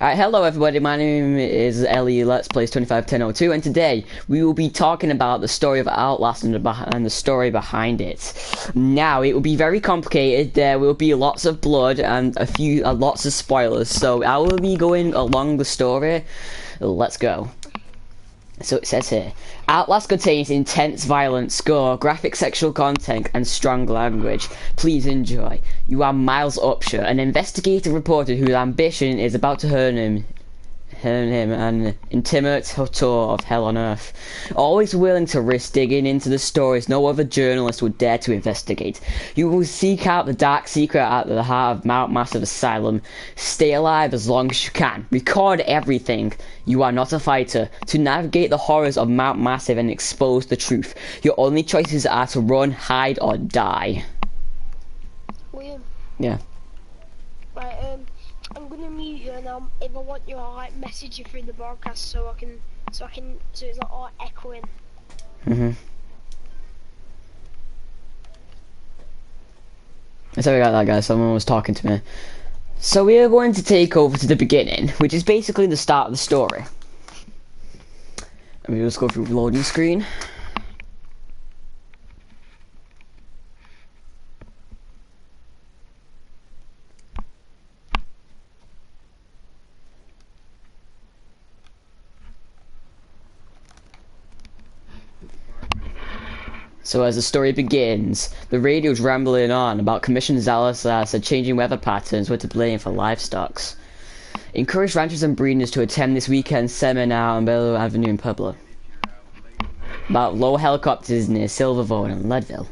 Alright, hello everybody, my name is Ellie, Let's Plays 251002, and today we will be talking about the story of Outlast and the story behind it. Now, it will be very complicated, there will be lots of blood and lots of spoilers, so I will be going along the story. Let's go. So it says here, Outlast contains intense violence, gore, graphic sexual content, and strong language. Please enjoy. You are Miles Upshur, an investigative reporter whose ambition is about to earn him an intimate tour of hell on earth. Always willing to risk digging into the stories no other journalist would dare to investigate. You will seek out the dark secret at the heart of Mount Massive Asylum. Stay alive as long as you can. Record everything. You are not a fighter. To navigate the horrors of Mount Massive and expose the truth, your only choices are to run, hide, or die. William. Yeah. Right, I'm gonna mute you, and if I want you, I'll like message you through the broadcast so it's not all echoing. Sorry about that, guys. Someone was talking to me. So we are going to take over to the beginning, which is basically the start of the story. Let me just go through the loading screen. So as the story begins, the radio's rambling on about Commissioner Zalazar said changing weather patterns were to blame for livestock. Encouraged ranchers and breeders to attend this weekend's seminar on Belleau Avenue in Pueblo. About low helicopters near Silverville and Leadville.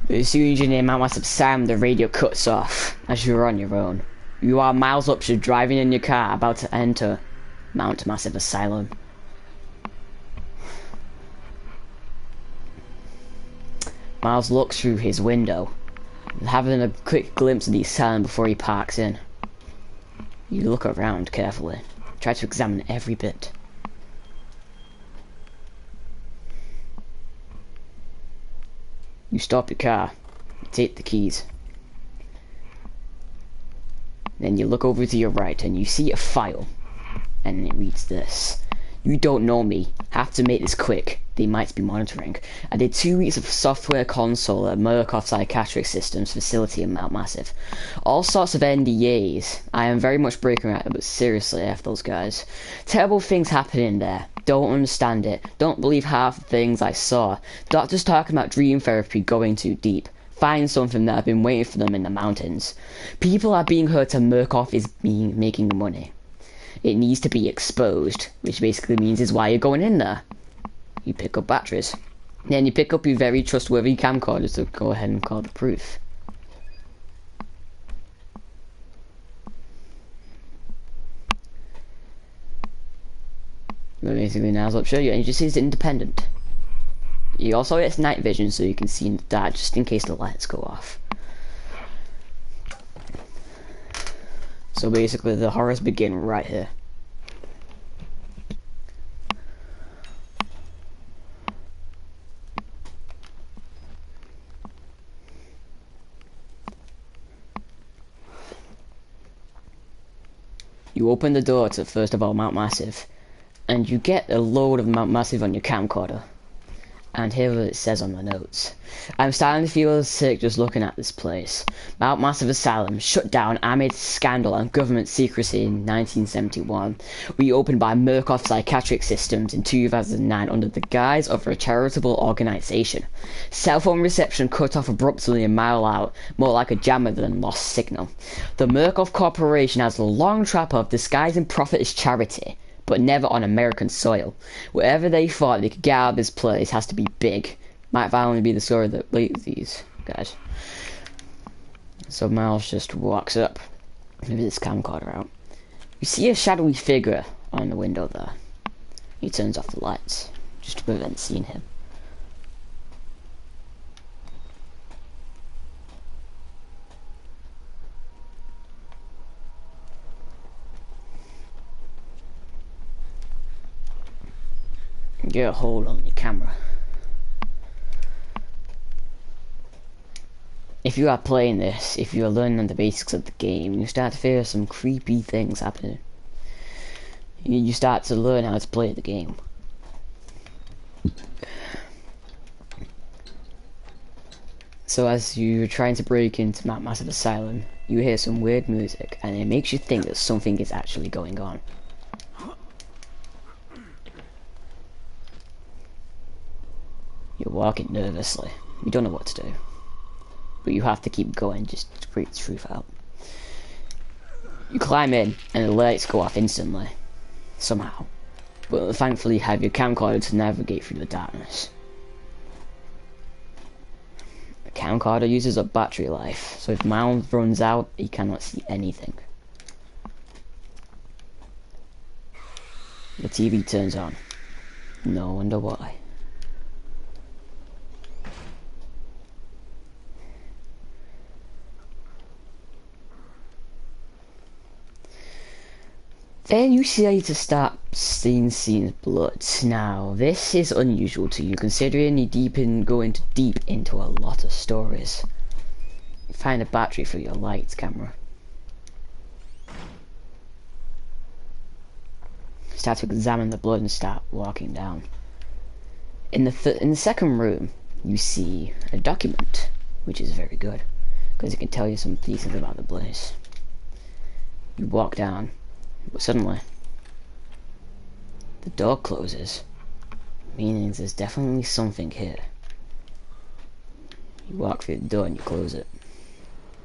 As soon as you near Mount Massive Sam, the radio cuts off as you are on your own. You are Miles Upshur driving in your car about to enter Mount Massive Asylum. Miles looks through his window, having a quick glimpse of the asylum before he parks in. You look around carefully, try to examine every bit. You stop your car, you take the keys. Then you look over to your right and you see a file, and it reads this. You don't know me, have to make this quick, they might be monitoring. I did 2 weeks of software console at Murkoff Psychiatric Systems facility in Mount Massive. All sorts of NDAs. I am very much breaking out, but seriously, F those guys. Terrible things happening there. Don't understand it. Don't believe half the things I saw. Doctors talking about dream therapy going too deep. Find something that have been waiting for them in the mountains. People are being hurt and Murkoff is making money. It needs to be exposed, which basically means is why you're going in there. You pick up batteries. Then you pick up your very trustworthy camcorders to go ahead and call the proof. But basically now I'll show you, and you just see it's independent. You also get night vision so you can see in the dark just in case the lights go off. So basically the horrors begin right here. You open the door to first of all Mount Massive, and you get a load of Mount Massive on your camcorder. And here it says on the notes. I'm starting to feel sick just looking at this place. Mount Massive Asylum, shut down amid scandal and government secrecy in 1971. Reopened by Murkoff Psychiatric Systems in 2009 under the guise of a charitable organization. Cell phone reception cut off abruptly a mile out, more like a jammer than lost signal. The Murkoff Corporation has a long track of disguising profit as charity, but never on American soil. Whatever they thought they could get out of this place has to be big. Might finally be the story that leads these guys. So Miles just walks up with his camcorder out. You see a shadowy figure on the window there. He turns off the lights, just to prevent seeing him. Get a hold on your camera. If you are playing this, if you are learning the basics of the game, you start to feel some creepy things happening. You start to learn how to play the game. So as you're trying to break into Massive Asylum, you hear some weird music, and it makes you think that something is actually going on. You're walking nervously. You don't know what to do. But you have to keep going just to break the truth out. You climb in, and the lights go off instantly. Somehow. But thankfully you have your camcorder to navigate through the darkness. The camcorder uses up battery life, so if Miles runs out, he cannot see anything. The TV turns on. No wonder why. Then you see to start seeing blood. Now, this is unusual to you, considering you go deep into a lot of stories. You find a battery for your lights camera. Start to examine the blood and start walking down. In the second room, you see a document, which is very good, because it can tell you some things about the place. You walk down. But suddenly, the door closes, meaning there's definitely something here. You walk through the door and you close it.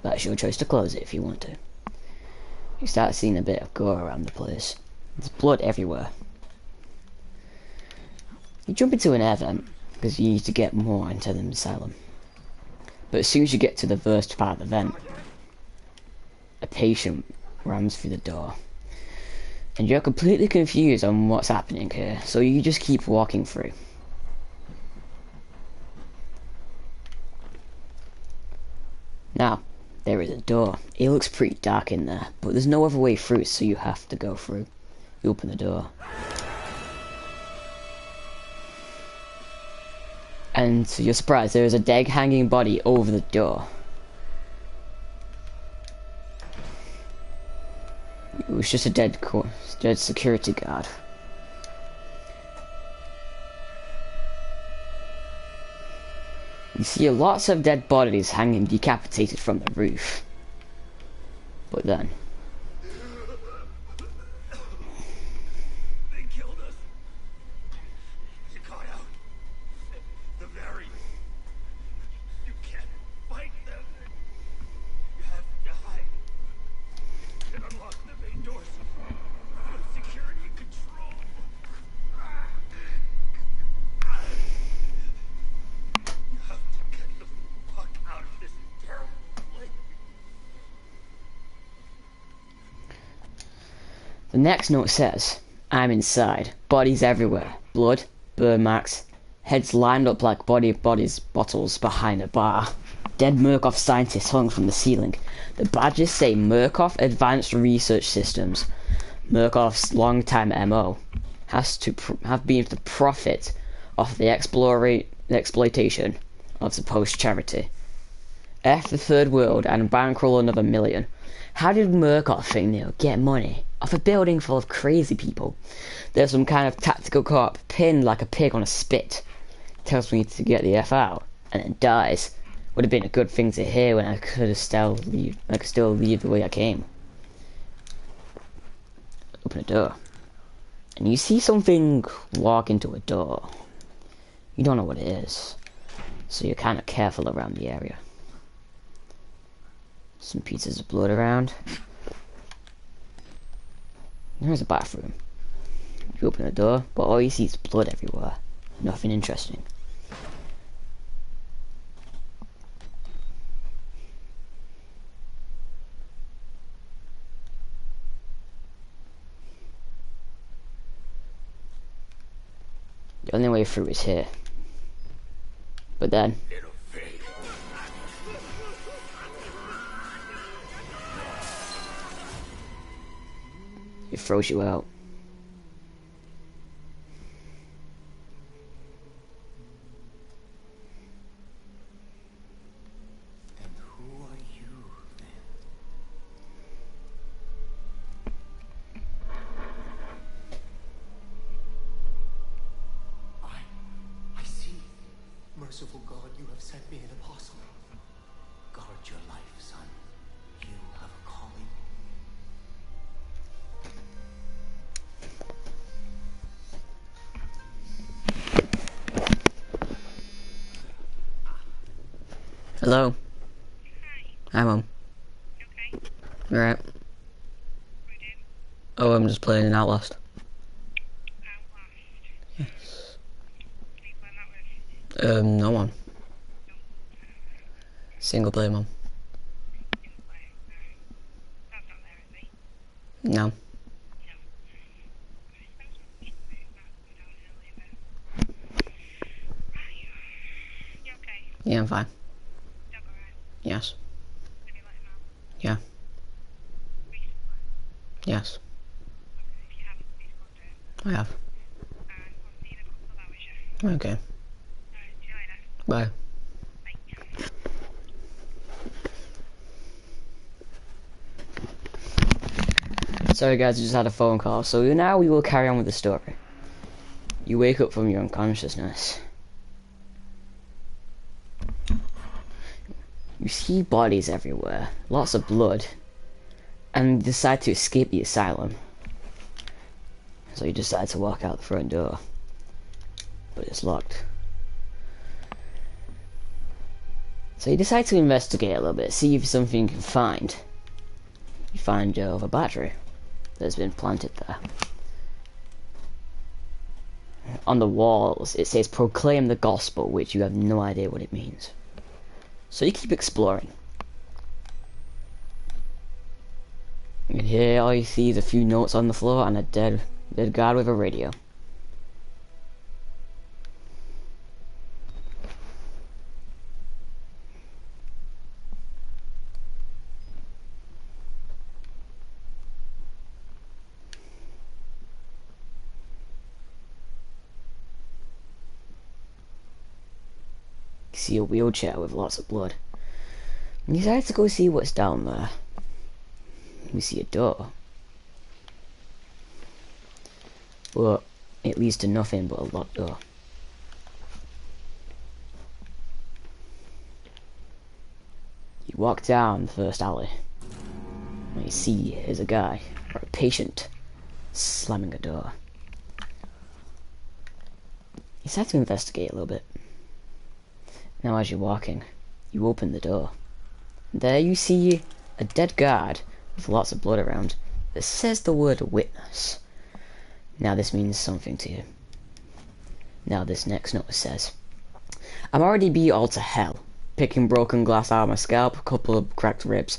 That's your choice to close it if you want to. You start seeing a bit of gore around the place. There's blood everywhere. You jump into an air vent, because you need to get more into the asylum. But as soon as you get to the first part of the vent, a patient rams through the door. And you're completely confused on what's happening here, so you just keep walking through. Now, there is a door. It looks pretty dark in there, but there's no other way through, so you have to go through. You open the door. And to your surprise, there is a dead hanging body over the door. It was just a dead security guard. You see lots of dead bodies hanging decapitated from the roof. But then... They killed us. You got out. The very... You can't fight them. You have to hide. And unlock the main doors. Put security control. You have to get the fuck out of this terrible place. The next note says, I'm inside. Bodies everywhere. Blood, burn marks, heads lined up like bodies bottles behind a bar. Dead Murkoff scientists hung from the ceiling. The badges say Murkoff Advanced Research Systems. Murkoff's long-time MO has to have been the profit of the exploitation of supposed charity. F the third world and bankroll another million. How did Murkoff think they'll get money off a building full of crazy people? There's some kind of tactical cop pinned like a pig on a spit. Tells me to get the F out, and then dies. Would have been a good thing to hear when I could still leave the way I came. Open a door. And you see something walk into a door. You don't know what it is, so you're kind of careful around the area. Some pieces of blood around. There's a bathroom. You open the door, but all you see is blood everywhere. Nothing interesting. The only way through is here. But then... it throws you out. Merciful God, you have sent me an apostle. Guard your life, son. You have a calling. Hello. Hi, Mom. Okay. Alright. What are you doing? Oh, I'm just playing an Outlast. Outlast. Yes. Who you playing that with? No one. No. Single player, Mom. Single player. No. That's not there, is he? No. No. I suppose not. We're downhill a bit. Right. You okay? Yeah, I'm fine. Dog alright? Yes. Have you let him out? Yeah. Recently? Yes. Okay. If you haven't, please go and do it. I have. And I'll see you in a couple of hours, yeah? Okay. Alright, see you later. Bye. Bye. Sorry guys, I just had a phone call. So now we will carry on with the story. You wake up from your unconsciousness. You see bodies everywhere, lots of blood, and you decide to escape the asylum. So you decide to walk out the front door, but it's locked. So you decide to investigate a little bit, see if something you can find. You find a battery that's been planted there. On the walls it says proclaim the gospel, which you have no idea what it means. So you keep exploring. And here all you see is a few notes on the floor and a dead guard with a radio. You see a wheelchair with lots of blood. You decide to go see what's down there. You see a door. But it leads to nothing but a locked door. You walk down the first alley. What you see is a guy, or a patient, slamming a door. You decide to investigate a little bit. Now as you're walking, you open the door. There you see a dead guard with lots of blood around that says the word witness. Now this means something to you. Now this next note says, I'm already beat all to hell, picking broken glass out of my scalp, a couple of cracked ribs,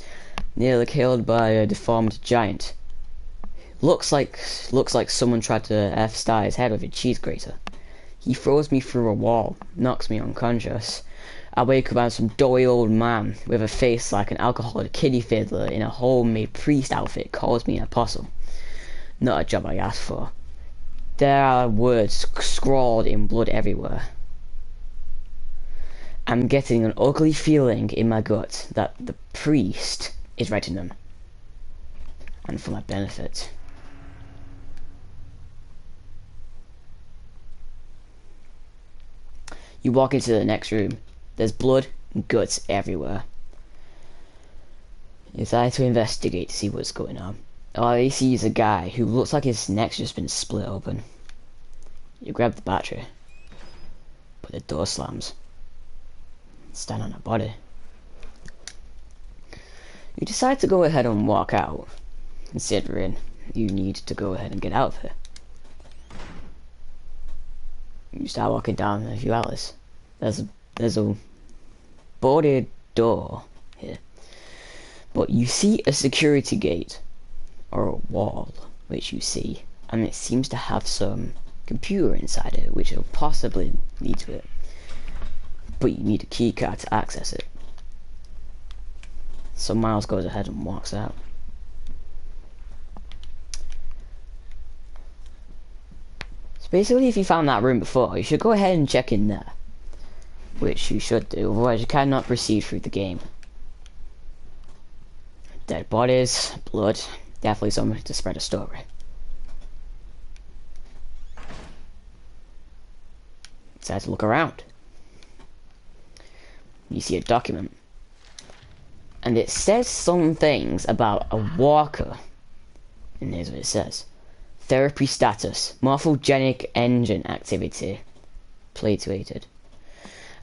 nearly killed by a deformed giant. Looks like someone tried to F-star his head with a cheese grater. He throws me through a wall, knocks me unconscious. I wake up as some doughy old man with a face like an alcoholic kiddie fiddler in a homemade priest outfit calls me an apostle. Not a job I asked for. There are words scrawled in blood everywhere. I'm getting an ugly feeling in my gut that the priest is writing them. And for my benefit. You walk into the next room. There's blood and guts everywhere. You decide to investigate to see what's going on. All you see is a guy who looks like his neck's just been split open. You grab the battery, but the door slams. Stand on a body. You decide to go ahead and walk out, considering you need to go ahead and get out of here. You start walking down a few alleys. There's a boarded door here, but you see a security gate or a wall, which you see, and it seems to have some computer inside it, which will possibly lead to it. But you need a key card to access it. So Miles goes ahead and walks out. So basically, if you found that room before, you should go ahead and check in there. Which you should do, otherwise you cannot proceed through the game. Dead bodies, blood, definitely something to spread a story. Decide to look around. You see a document. And it says some things about a walker. And here's what it says. Therapy status. Morphogenic engine activity. Plated.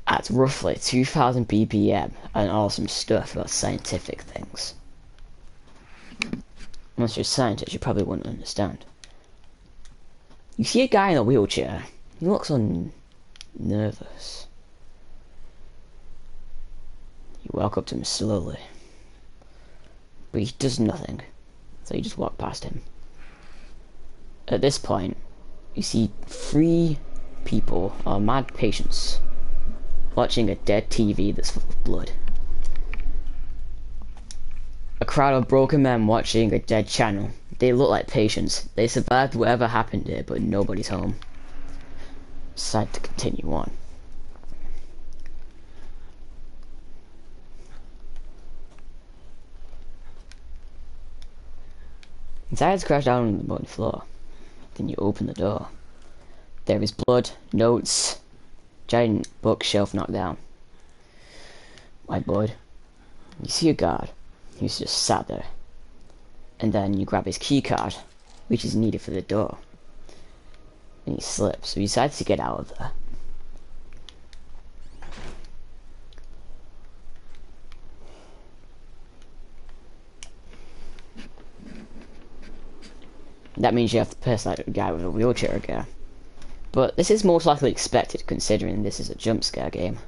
At roughly 2000 BPM. And awesome stuff about scientific things. Unless you're a scientist, you probably wouldn't understand. You see a guy in a wheelchair. He looks nervous. You walk up to him slowly. But he does nothing. So you just walk past him. At this point, you see 3 people, or mad patients, watching a dead TV that's full of blood. A crowd of broken men watching a dead channel. They look like patients. They survived whatever happened here, but nobody's home. Decide to continue on. Inside is crashed down on the muddy floor. Then you open the door. There is blood, notes, giant bookshelf knocked down. Whiteboard. You see a guard. He's just sat there. And then you grab his key card, which is needed for the door. And he slips, so he decides to get out of there. That means you have to pass that guy with a wheelchair again. But this is most likely expected, considering this is a jump scare game.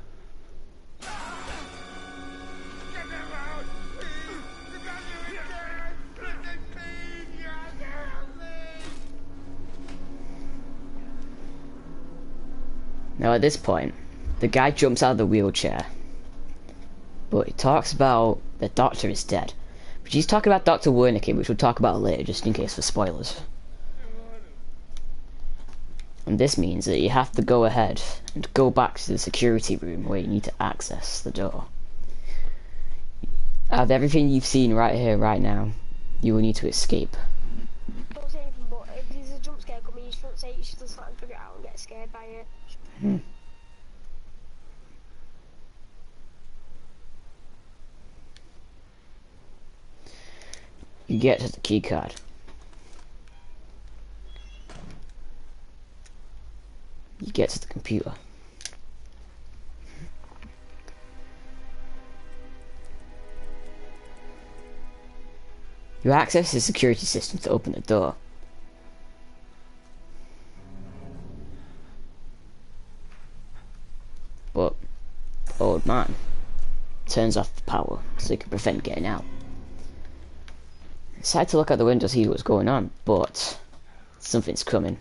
Now at this point, the guy jumps out of the wheelchair. But he talks about the doctor is dead. But he's talking about Dr. Wernicke, which we'll talk about later, just in case for spoilers. And this means that you have to go ahead and go back to the security room where you need to access the door. Out of everything you've seen right here, right now, you will need to escape. Don't say anything, but if there's a jump scare coming, you shouldn't say it, you should just let him figure it out and get scared by it. You get to the key card. You get to the computer. You access the security system to open the door. But the old man turns off the power so he can prevent getting out. Decide to look out the window to see what's going on, but something's coming.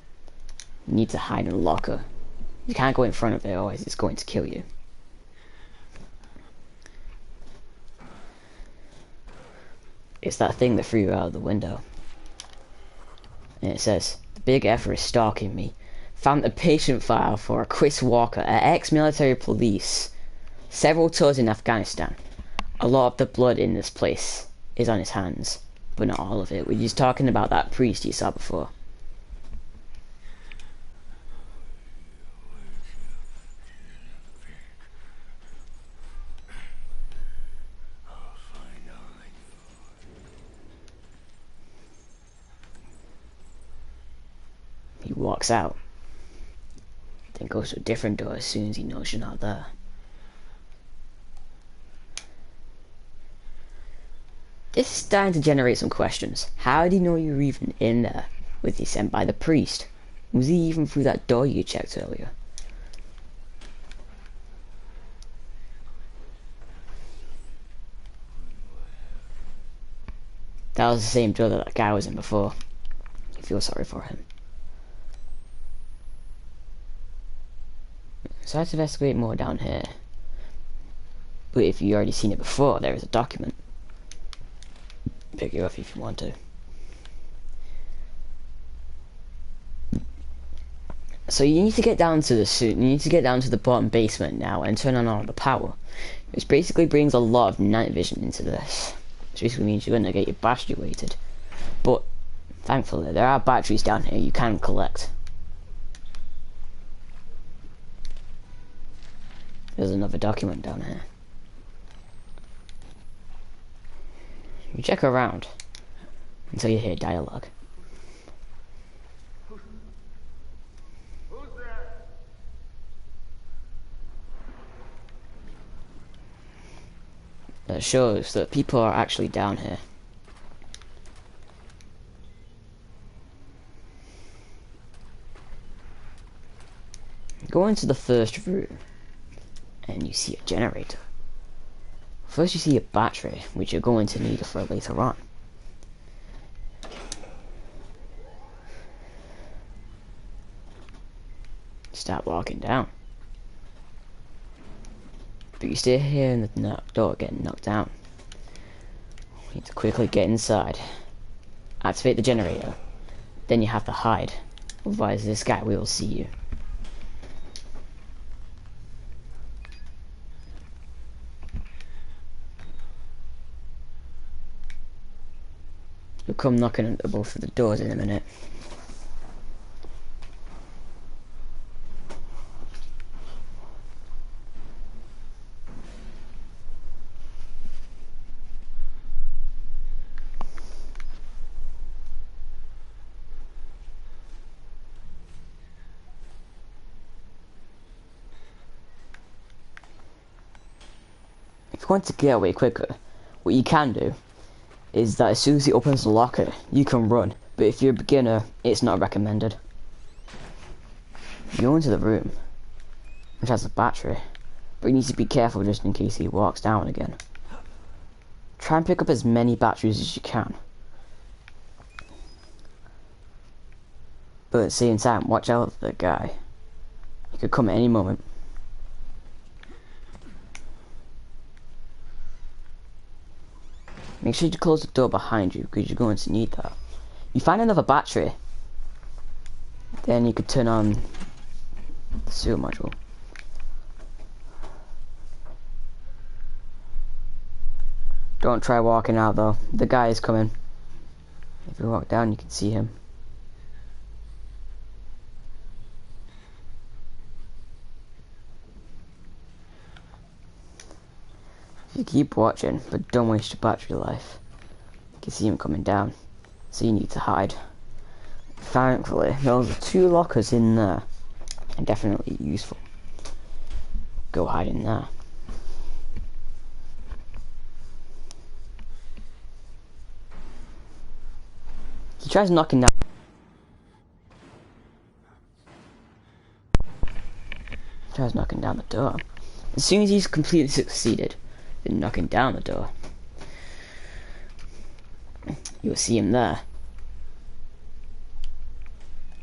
You need to hide in a locker. You can't go in front of it, otherwise it's going to kill you. It's that thing that threw you out of the window. And it says, "The Big F is stalking me. Found a patient file for a Chris Walker, an ex-military police. Several tours in Afghanistan. A lot of the blood in this place is on his hands. But not all of it. We're just talking about that priest you saw before." He walks out. Then goes to a different door as soon as he knows you're not there. This is starting to generate some questions. How did he know you were even in there? Was he sent by the priest? Was he even through that door you checked earlier? That was the same door that guy was in before. You feel sorry for him. So let's investigate more down here. But if you've already seen it before, there is a document. Pick it up if you want to. So you need to get down to the bottom basement now and turn on all the power. Which basically brings a lot of night vision into this. Which basically means you're gonna get your battery weighted. But thankfully there are batteries down here you can collect. There's another document down here. check around until you hear dialogue. Who's there? That shows that people are actually down here. Go into the first room and you see a generator. First you see a battery, which you're going to need for later on. Start walking down. But you stay here in the door getting knocked down. You need to quickly get inside. Activate the generator. Then you have to hide. Otherwise this guy will see you. You'll come knocking at both of the doors in a minute. If you want to get away quicker, what you can do is that as soon as he opens the locker, you can run. But if you're a beginner, it's not recommended. You go into the room, which has a battery, but you need to be careful just in case he walks down again. Try and pick up as many batteries as you can. But at the same time, watch out for the guy. He could come at any moment. Make sure you close the door behind you, because you're going to need that. You find another battery, then you could turn on the sewer module. Don't try walking out though, the guy is coming. If you walk down you can see him. You keep watching, but don't waste your battery life. You can see him coming down, so you need to hide. Thankfully, those are 2 lockers in there, and definitely useful. Go hide in there. He tries knocking down. The door. As soon as he's completely succeeded in knocking down the door, you'll see him there.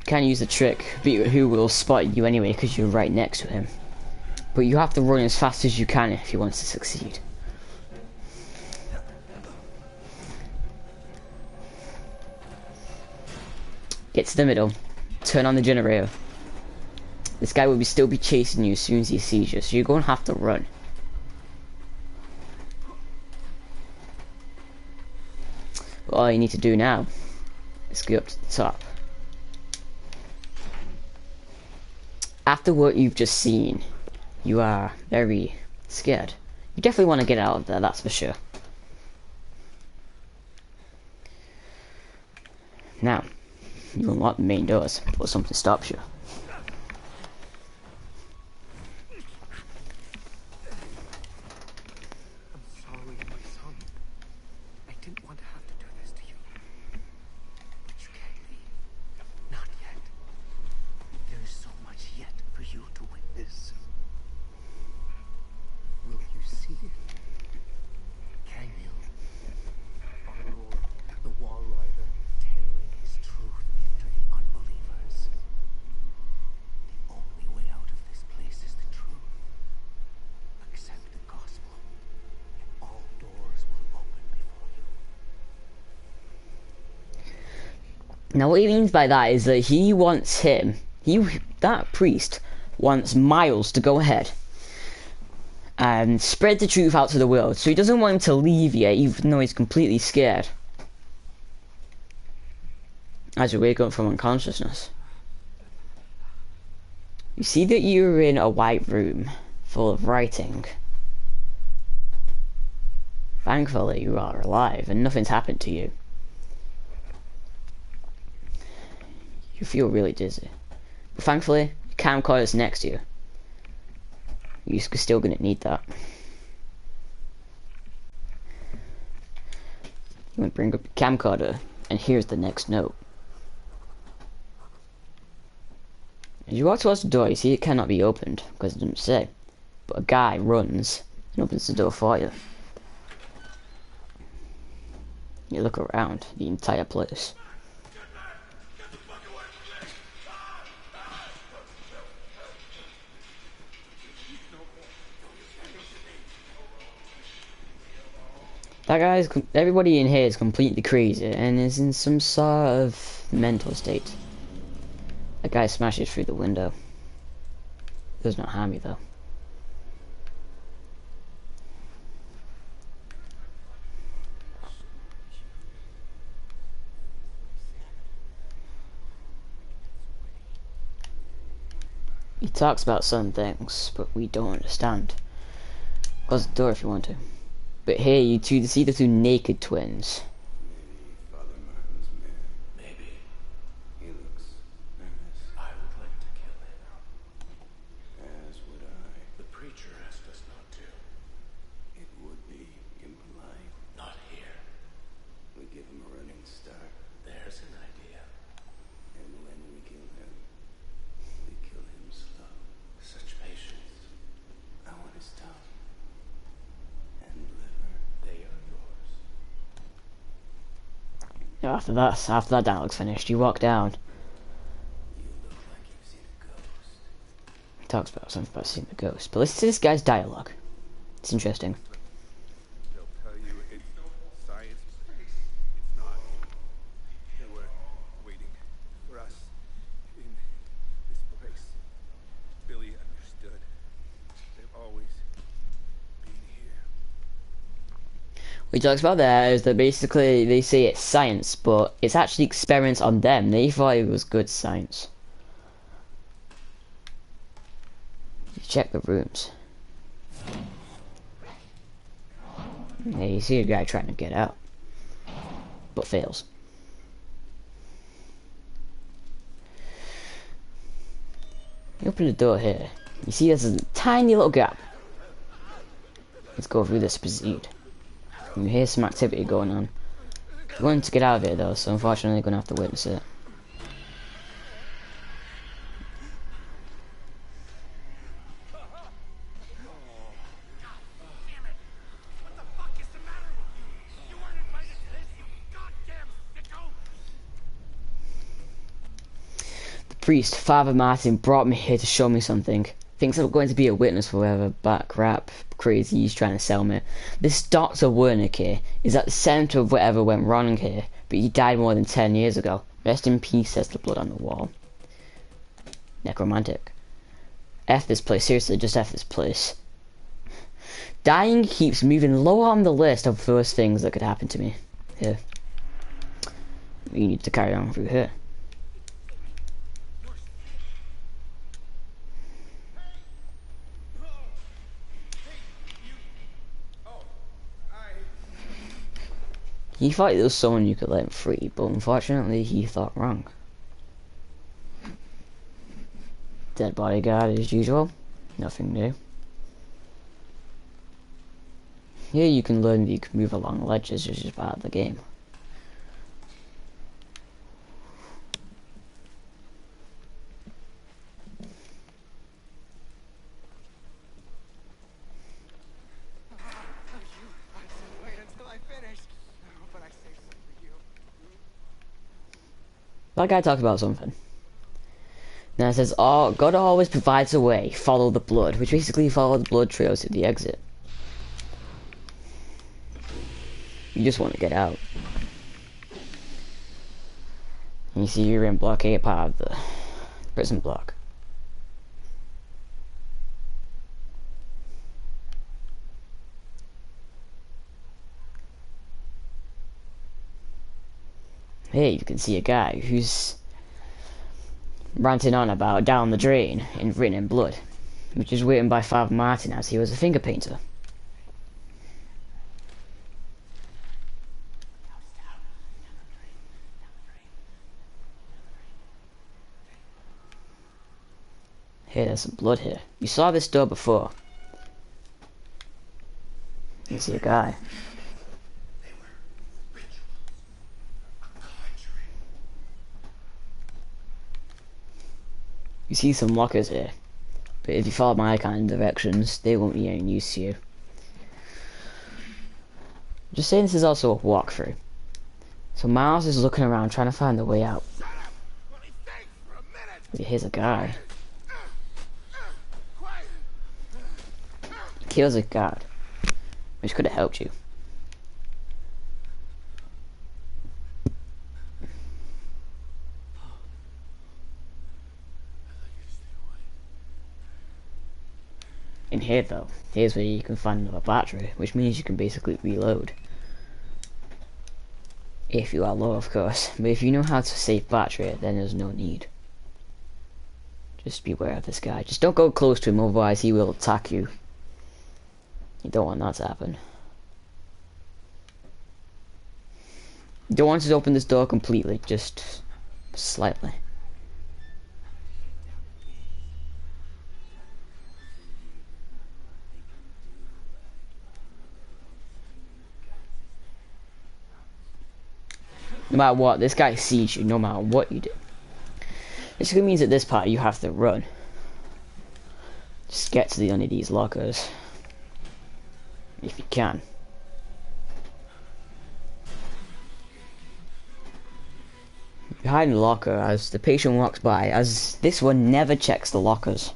You can use the trick, but who will spot you anyway because you're right next to him. But you have to run as fast as you can if he wants to succeed. Get to the middle, turn on the generator. This guy will still be chasing you as soon as he sees you, so you're going to have to run. But all you need to do now is go up to the top. After what you've just seen, you are very scared. You definitely want to get out of there, that's for sure. Now, you unlock the main doors before something stops you. Sorry, my son. I didn't want to have to do this to you. But you can't leave. Not yet. There is so much yet for you to witness. Will you see it? Can you? Our Lord, the Wall Rider, tailoring his truth into the unbelievers. The only way out of this place is the truth. Accept the gospel, and all doors will open before you. Now what he means by that is that he wants that priest wants Miles to go ahead and spread the truth out to the world. So he doesn't want him to leave yet, even though he's completely scared. As you wake up from unconsciousness, you see that you're in a white room full of writing. Thankfully, you are alive and nothing's happened to you. You feel really dizzy. But thankfully, the camcorder's next to you. You're still going to need that. You want to bring up your camcorder, and here's the next note. As you walk towards the door, you see it cannot be opened, because it doesn't say. But a guy runs and opens the door for you. You look around the entire place. That guy's, everybody in here is completely crazy and is in some sort of mental state. That guy smashes through the window. Does not harm you though. He talks about some things, but we don't understand. Close the door if you want to. But here you see the two naked twins. Father Martin's man. Maybe. He looks nervous. I would like to kill him. As would I. The preacher asked us not to. It would be impolite. Not here. We give him a running start. There's an idea. And when we kill him, we kill him slow. Such patience. I want his tongue. And liver. They are yours. After that dialogue's finished, you walk down. You look like you've seen a ghost. He talks about something about seeing the ghost. But listen to this guy's dialogue. It's interesting. They'll tell you it's science. It's not. They were waiting for us in this place. Billy understood. They've always been here. What he talks about there is that basically they say it's science, but it's actually experiments on them. They thought it was good science. You check the rooms. Yeah, you see a guy trying to get out, but fails. You open the door here. You see there's a tiny little gap. Let's go through this, proceed. You hear some activity going on. We're going to get out of here though, so unfortunately you're going to have to witness it. What the fuck is the matter with you? You weren't invited to this, you goddamn sicko! The priest, Father Martin, brought me here to show me something. Thinks I'm going to be a witness for whatever bat crap crazy he's trying to sell me. This Dr. Wernick here is at the centre of whatever went wrong here, but he died more than 10 years ago. Rest in peace, says the blood on the wall. Necromantic. F this place, seriously, just F this place. Dying keeps moving lower on the list of first things that could happen to me. Here. We need to carry on through here. He thought there was someone you could let him free, but unfortunately he thought wrong. Dead bodyguard as usual. Nothing new. Here you can learn that you can move along ledges, which is part of the game. Wait until I finish. But I saved some for you. That guy talked about something. Now it says, "Oh, God always provides a way. Follow the blood," which basically follow the blood trails to the exit. You just want to get out. And you see you're in block 8, part of the prison block. Here you can see a guy who's ranting on about down the drain in written in blood, which is written by Father Martin as he was a finger painter. Hey, there's some blood here. You saw this door before. You see a guy. They were rituals. A conjuring. You see some lockers here. But if you follow my kind of directions, they won't be any use to you. Just saying, this is also a walkthrough. So Miles is looking around trying to find the way out. Shut up! Let me think for a minute! Here's a guy. Quiet! He kills a guard. Which could have helped you. In here though, here's where you can find another battery, which means you can basically reload. If you are low, of course. But if you know how to save battery, then there's no need. Just beware of this guy. Just don't go close to him, otherwise he will attack you. You don't want that to happen. You don't want to open this door completely, just slightly. No matter what, this guy sees you no matter what you do. This means at this part you have to run. Just get to the end of these lockers. If you can. Behind the locker as the patient walks by, as this one never checks the lockers.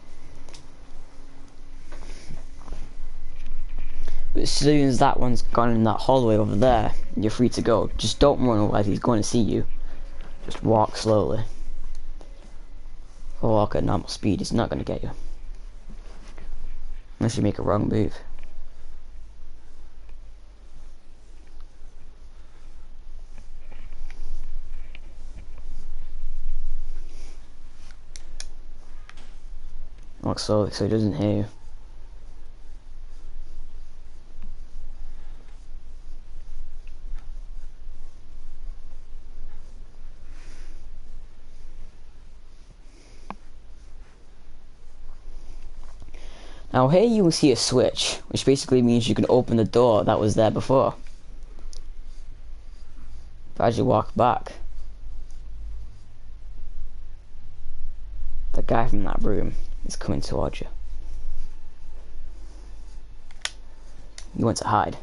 But as soon as that one's gone in that hallway over there, you're free to go. Just don't run, otherwise he's going to see you. Just walk slowly. Or walk at normal speed, it's not going to get you. Unless you make a wrong move. Walk slowly so he doesn't hear you. Now here you will see a switch, which basically means you can open the door that was there before. But as you walk back, the guy from that room is coming towards you. You want to hide.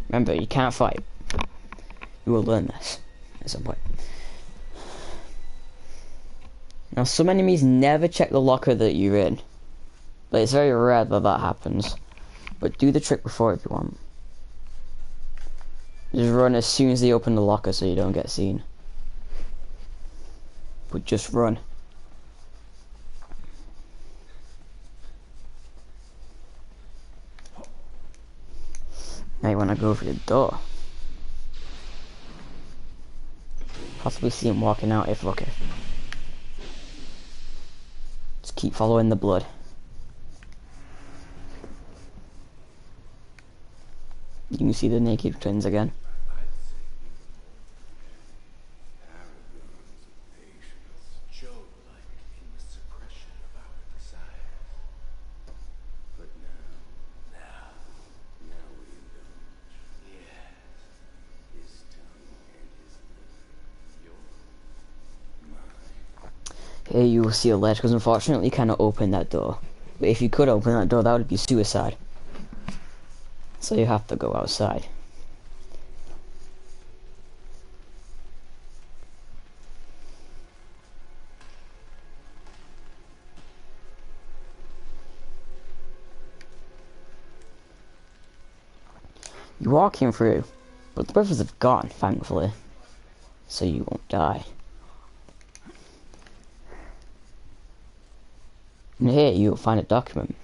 Remember, you can't fight. You will learn this at some point. Now some enemies never check the locker that you're in. But it's very rare that that happens. But do the trick before if you want. Just run as soon as they open the locker so you don't get seen. But just run. Now you want to go for the door. Possibly see him walking out if lucky. Just keep following the blood. You can see the naked twins again. Here you will see a ledge, because unfortunately you cannot open that door. But if you could open that door, that would be suicide. So you have to go outside. You're walking through, but the brothers have gone, thankfully. So you won't die. And here you'll find a document.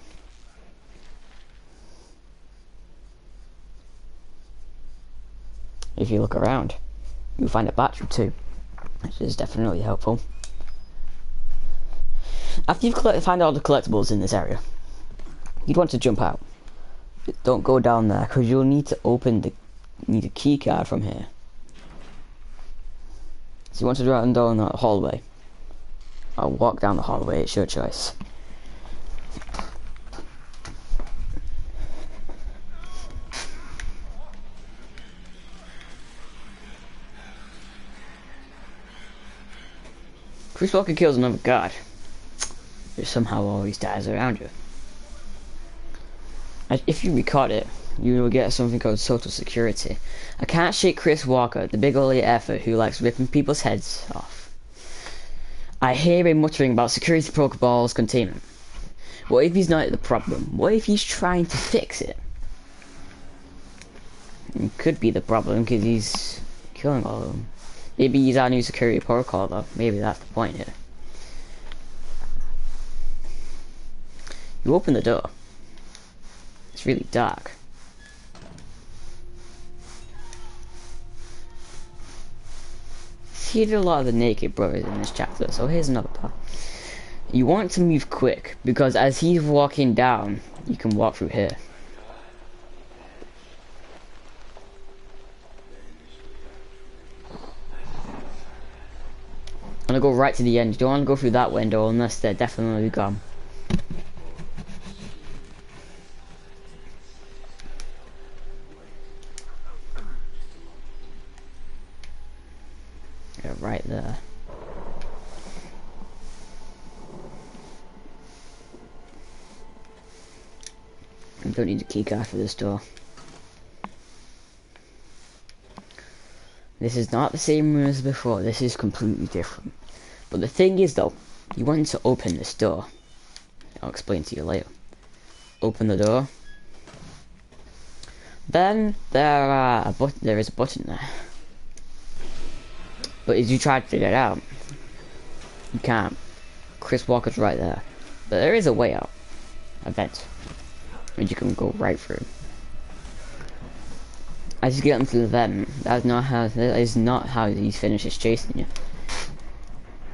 If you look around, you'll find a battery too, which is definitely helpful. After you've found all the collectibles in this area, you'd want to jump out. Don't go down there, because you'll need to need a key card from here. So you want to run down that hallway, or walk down the hallway, it's your choice. Chris Walker kills another guard, who somehow always dies around you. And if you record it, you will get something called social security. I can't shake Chris Walker, the big old effort who likes ripping people's heads off. I hear him muttering about security protocols containment. What if he's not the problem? What if he's trying to fix it? It could be the problem because he's killing all of them. Maybe he's our new security protocol though. Maybe that's the point here. You open the door. It's really dark. See a lot of the naked brothers in this chapter, so here's another part. You want to move quick, because as he's walking down, you can walk through here. I'm gonna go right to the end. You don't want to go through that window unless they're definitely gone. Yeah, right there. I don't need a key card for this door. This is not the same room as before. This is completely different. But the thing is though, you want to open this door. I'll explain to you later. Open the door. Then there is a button there. But as you try to figure it out, you can't. Chris Walker's right there. But there is a way out. A vent. And you can go right through. As you get into the vent, that is not how he finishes chasing you.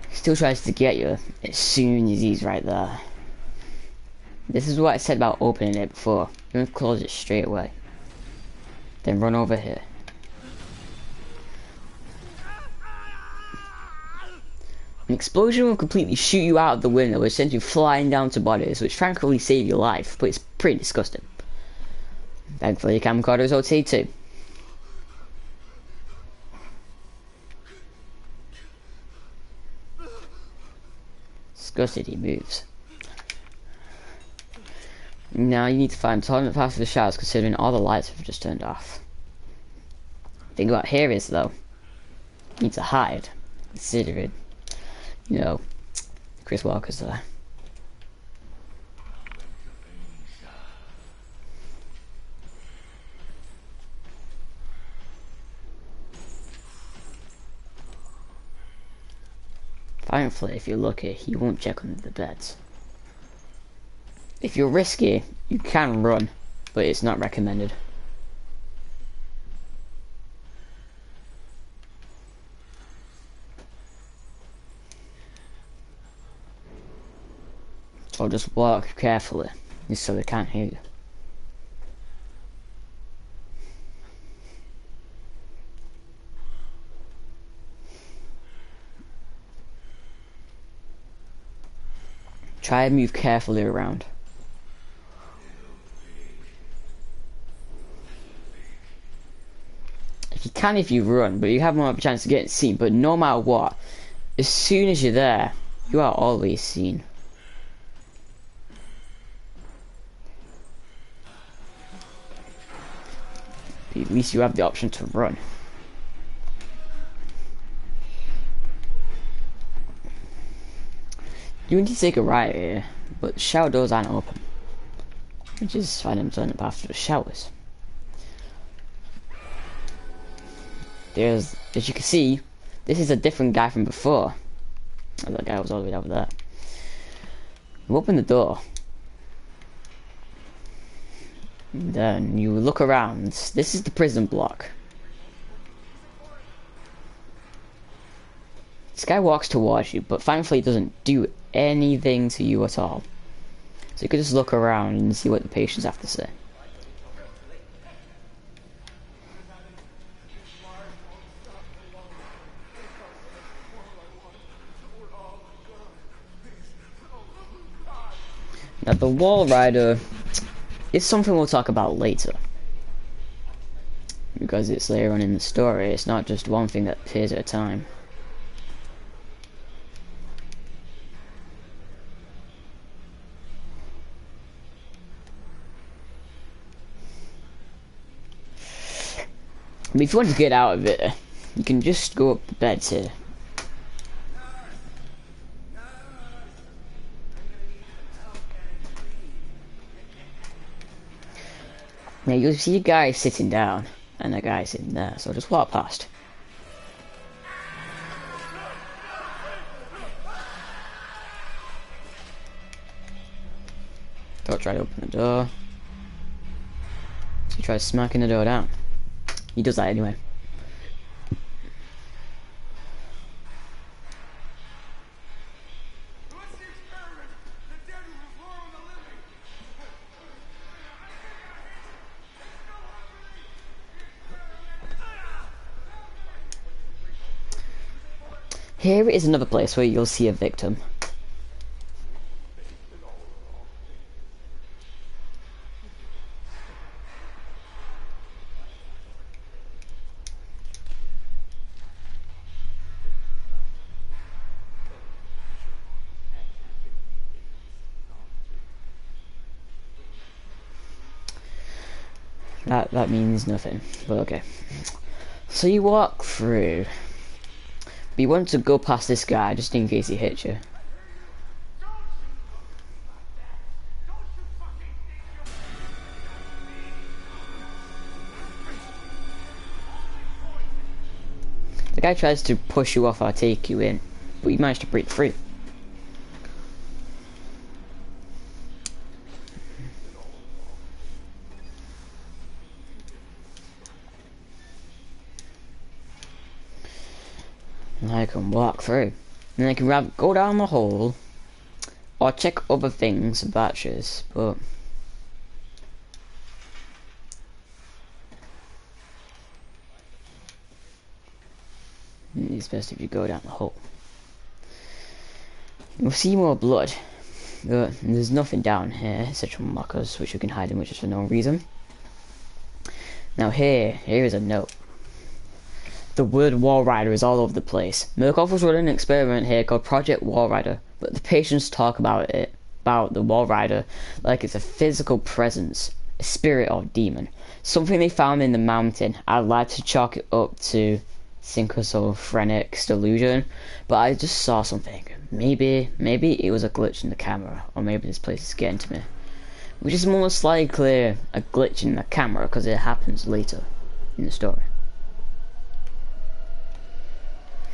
He still tries to get you as soon as he's right there. This is what I said about opening it before. You're gonna close it straight away. Then run over here. An explosion will completely shoot you out of the window, which sends you flying down to bodies, which frankly save your life, but it's pretty disgusting. Thankfully, your camcorder is OT too. Disgusted he moves. Now you need to find toilet path for the showers, considering all the lights have just turned off. The thing about here is though, you need to hide, considering, you know, Chris Walker's there. Thankfully, if you're lucky, he won't check under the beds. If you're risky, you can run, but it's not recommended. So just walk carefully, just so they can't hear you. Try and move carefully around. You can if you run, but you have more of a chance of getting seen. But no matter what, as soon as you're there, you are always seen. But at least you have the option to run. You need to take a right here, but the shower doors aren't open. Which is fine, I'm turning up after the showers. As you can see, this is a different guy from before. Oh, that guy was all the way over there. You open the door. And then you look around. This is the prison block. This guy walks towards you, but thankfully he doesn't do anything to you at all. So you can just look around and see what the patients have to say. Now the wall rider is something we'll talk about later. Because it's later on in the story, it's not just one thing that appears at a time. But if you want to get out of it, you can just go up the beds here. Now you'll see a guy sitting down and a guy sitting there, so just walk past. Don't try to open the door. So he tries smacking the door down. He does that anyway. Here is another place where you'll see a victim. That means nothing, but okay. So you walk through. But you want to go past this guy just in case he hits you. The guy tries to push you off or take you in, but you manage to break free. And I can walk through. And I can go down the hole or check other things, batches, but it's best if you go down the hole. You'll see more blood, but there's nothing down here except from lockers which you can hide in, which is for no reason. Now here is a note. The word Wall Rider is all over the place. Murkoff was running an experiment here called Project Wall Rider, but the patients talk about the Wall Rider, like it's a physical presence, a spirit or demon. Something they found in the mountain. I'd like to chalk it up to schizophrenic delusion, but I just saw something. Maybe it was a glitch in the camera, or maybe this place is getting to me. Which is most likely a glitch in the camera, because it happens later in the story.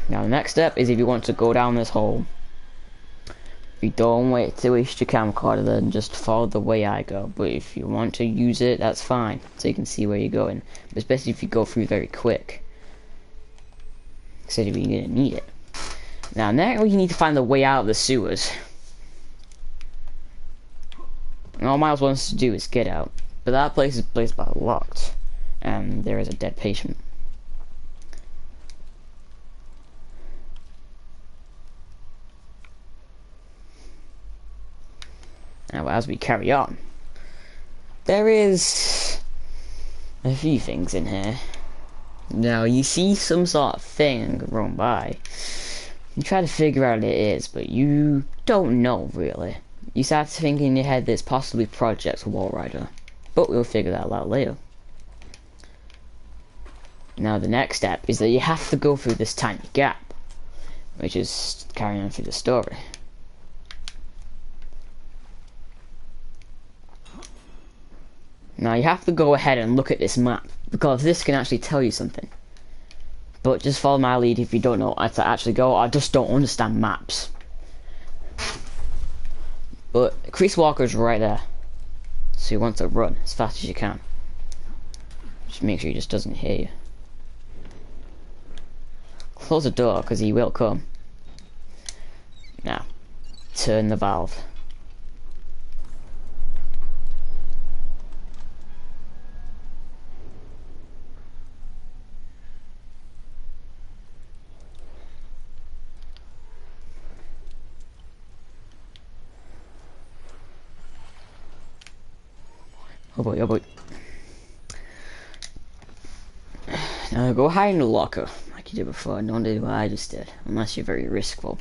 Now the next step is if you want to go down this hole, you don't wait to waste your camcorder, then just follow the way I go. But if you want to use it, that's fine, so you can see where you're going. But especially if you go through very quick, because you're gonna need it. Now you need to find the way out of the sewers. And all Miles wants to do is get out, but that place is locked, and there is a dead patient. Now, as we carry on, there is a few things in here. Now, you see some sort of thing run by. You try to figure out what it is, but you don't know, really. You start to think in your head that it's possibly Project Wall Rider, but we'll figure that out later. Now, the next step is that you have to go through this tiny gap, which is carrying on through the story. Now you have to go ahead and look at this map, because this can actually tell you something. But just follow my lead if you don't know how to actually go, or just don't understand maps. But Chris Walker's right there, so you want to run as fast as you can. Just make sure he just doesn't hear you. Close the door, because he will come. Now, turn the valve. Oh boy, oh boy. Now go hide in the locker, like you did before. Don't do what I just did, unless you're very riskful.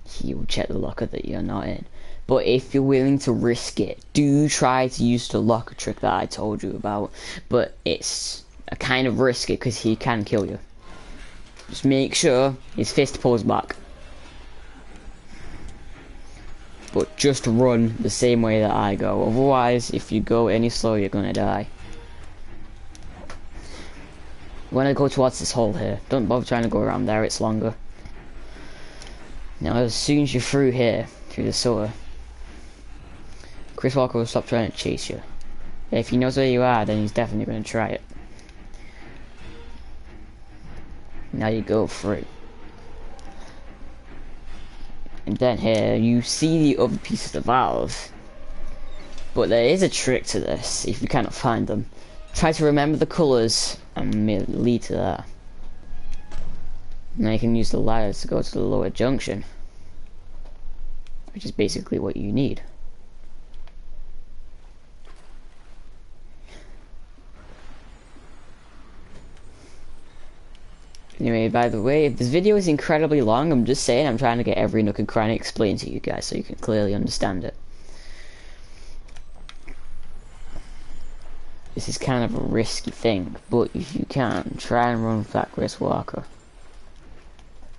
He will check the locker that you're not in. But if you're willing to risk it, do try to use the locker trick that I told you about. But it's a kind of risky because he can kill you. Just make sure his fist pulls back. But just run the same way that I go. Otherwise, if you go any slower, you're gonna die. When I go towards this hole here, don't bother trying to go around there, it's longer. Now, as soon as you're through here, through the sewer, Chris Walker will stop trying to chase you. If he knows where you are, then he's definitely going to try it. Now you go through. And then here, you see the other pieces of the valve. But there is a trick to this, if you cannot find them. Try to remember the colours, and it'll lead to that. Now you can use the ladders to go to the lower junction, which is basically what you need. Anyway, by the way, if this video is incredibly long, I'm just saying I'm trying to get every nook and cranny explained to you guys so you can clearly understand it. This is kind of a risky thing, but if you can, try and run Fat Chris Walker.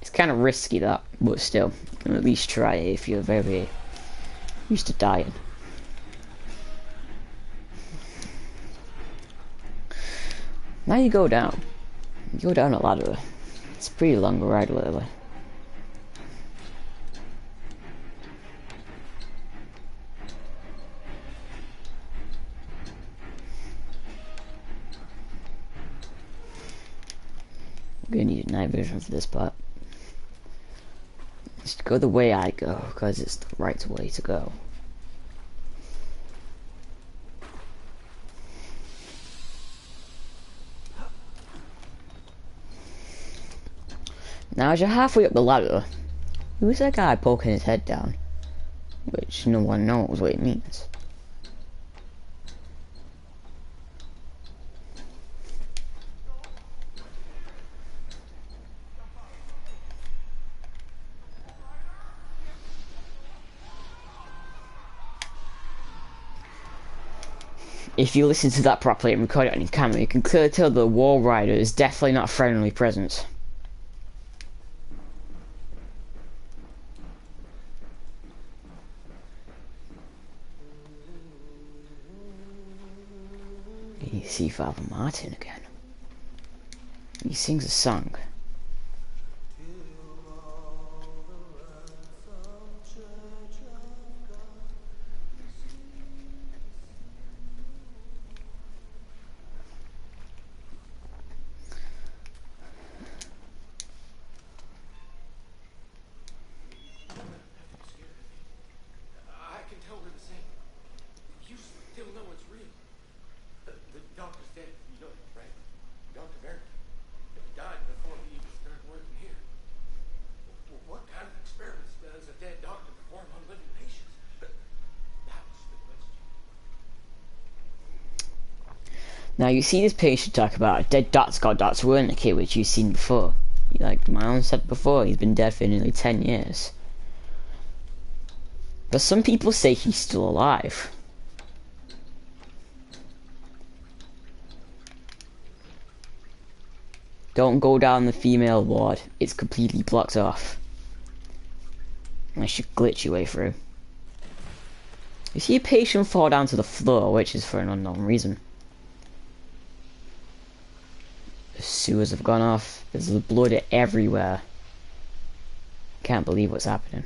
It's kind of risky that, but still, at least try it if you're very used to dying. Now you go down. You go down a ladder. It's a pretty long ride, literally. I'm gonna need night vision for this part. Just go the way I go, because it's the right way to go. Now as you're halfway up the ladder, who's that guy poking his head down? Which no one knows what it means. If you listen to that properly and record it on your camera, you can clearly tell the Wall Rider is definitely not a friendly presence. You see Father Martin again. He sings a song. Now you see this patient talk about a dead doctor called Dr. Wernicke, which you've seen before. Like Miles said before, he's been dead for nearly 10 years. But some people say he's still alive. Don't go down the female ward, it's completely blocked off. Unless you glitch your way through. You see a patient fall down to the floor, which is for an unknown reason. The sewers have gone off. There's blood everywhere. Can't believe what's happening.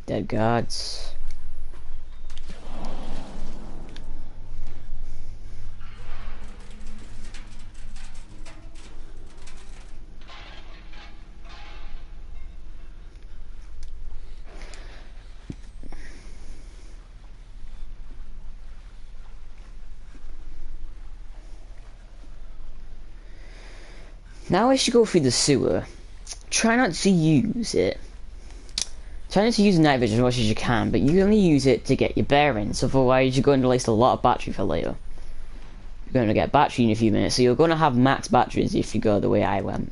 Dead guards. Now as you go through the sewer, try not to use it. Try not to use night vision as much as you can, but you only use it to get your bearings, otherwise you're going to waste a lot of battery for later. you're going to get battery in a few minutes, so you're going to have max batteries if you go the way I went.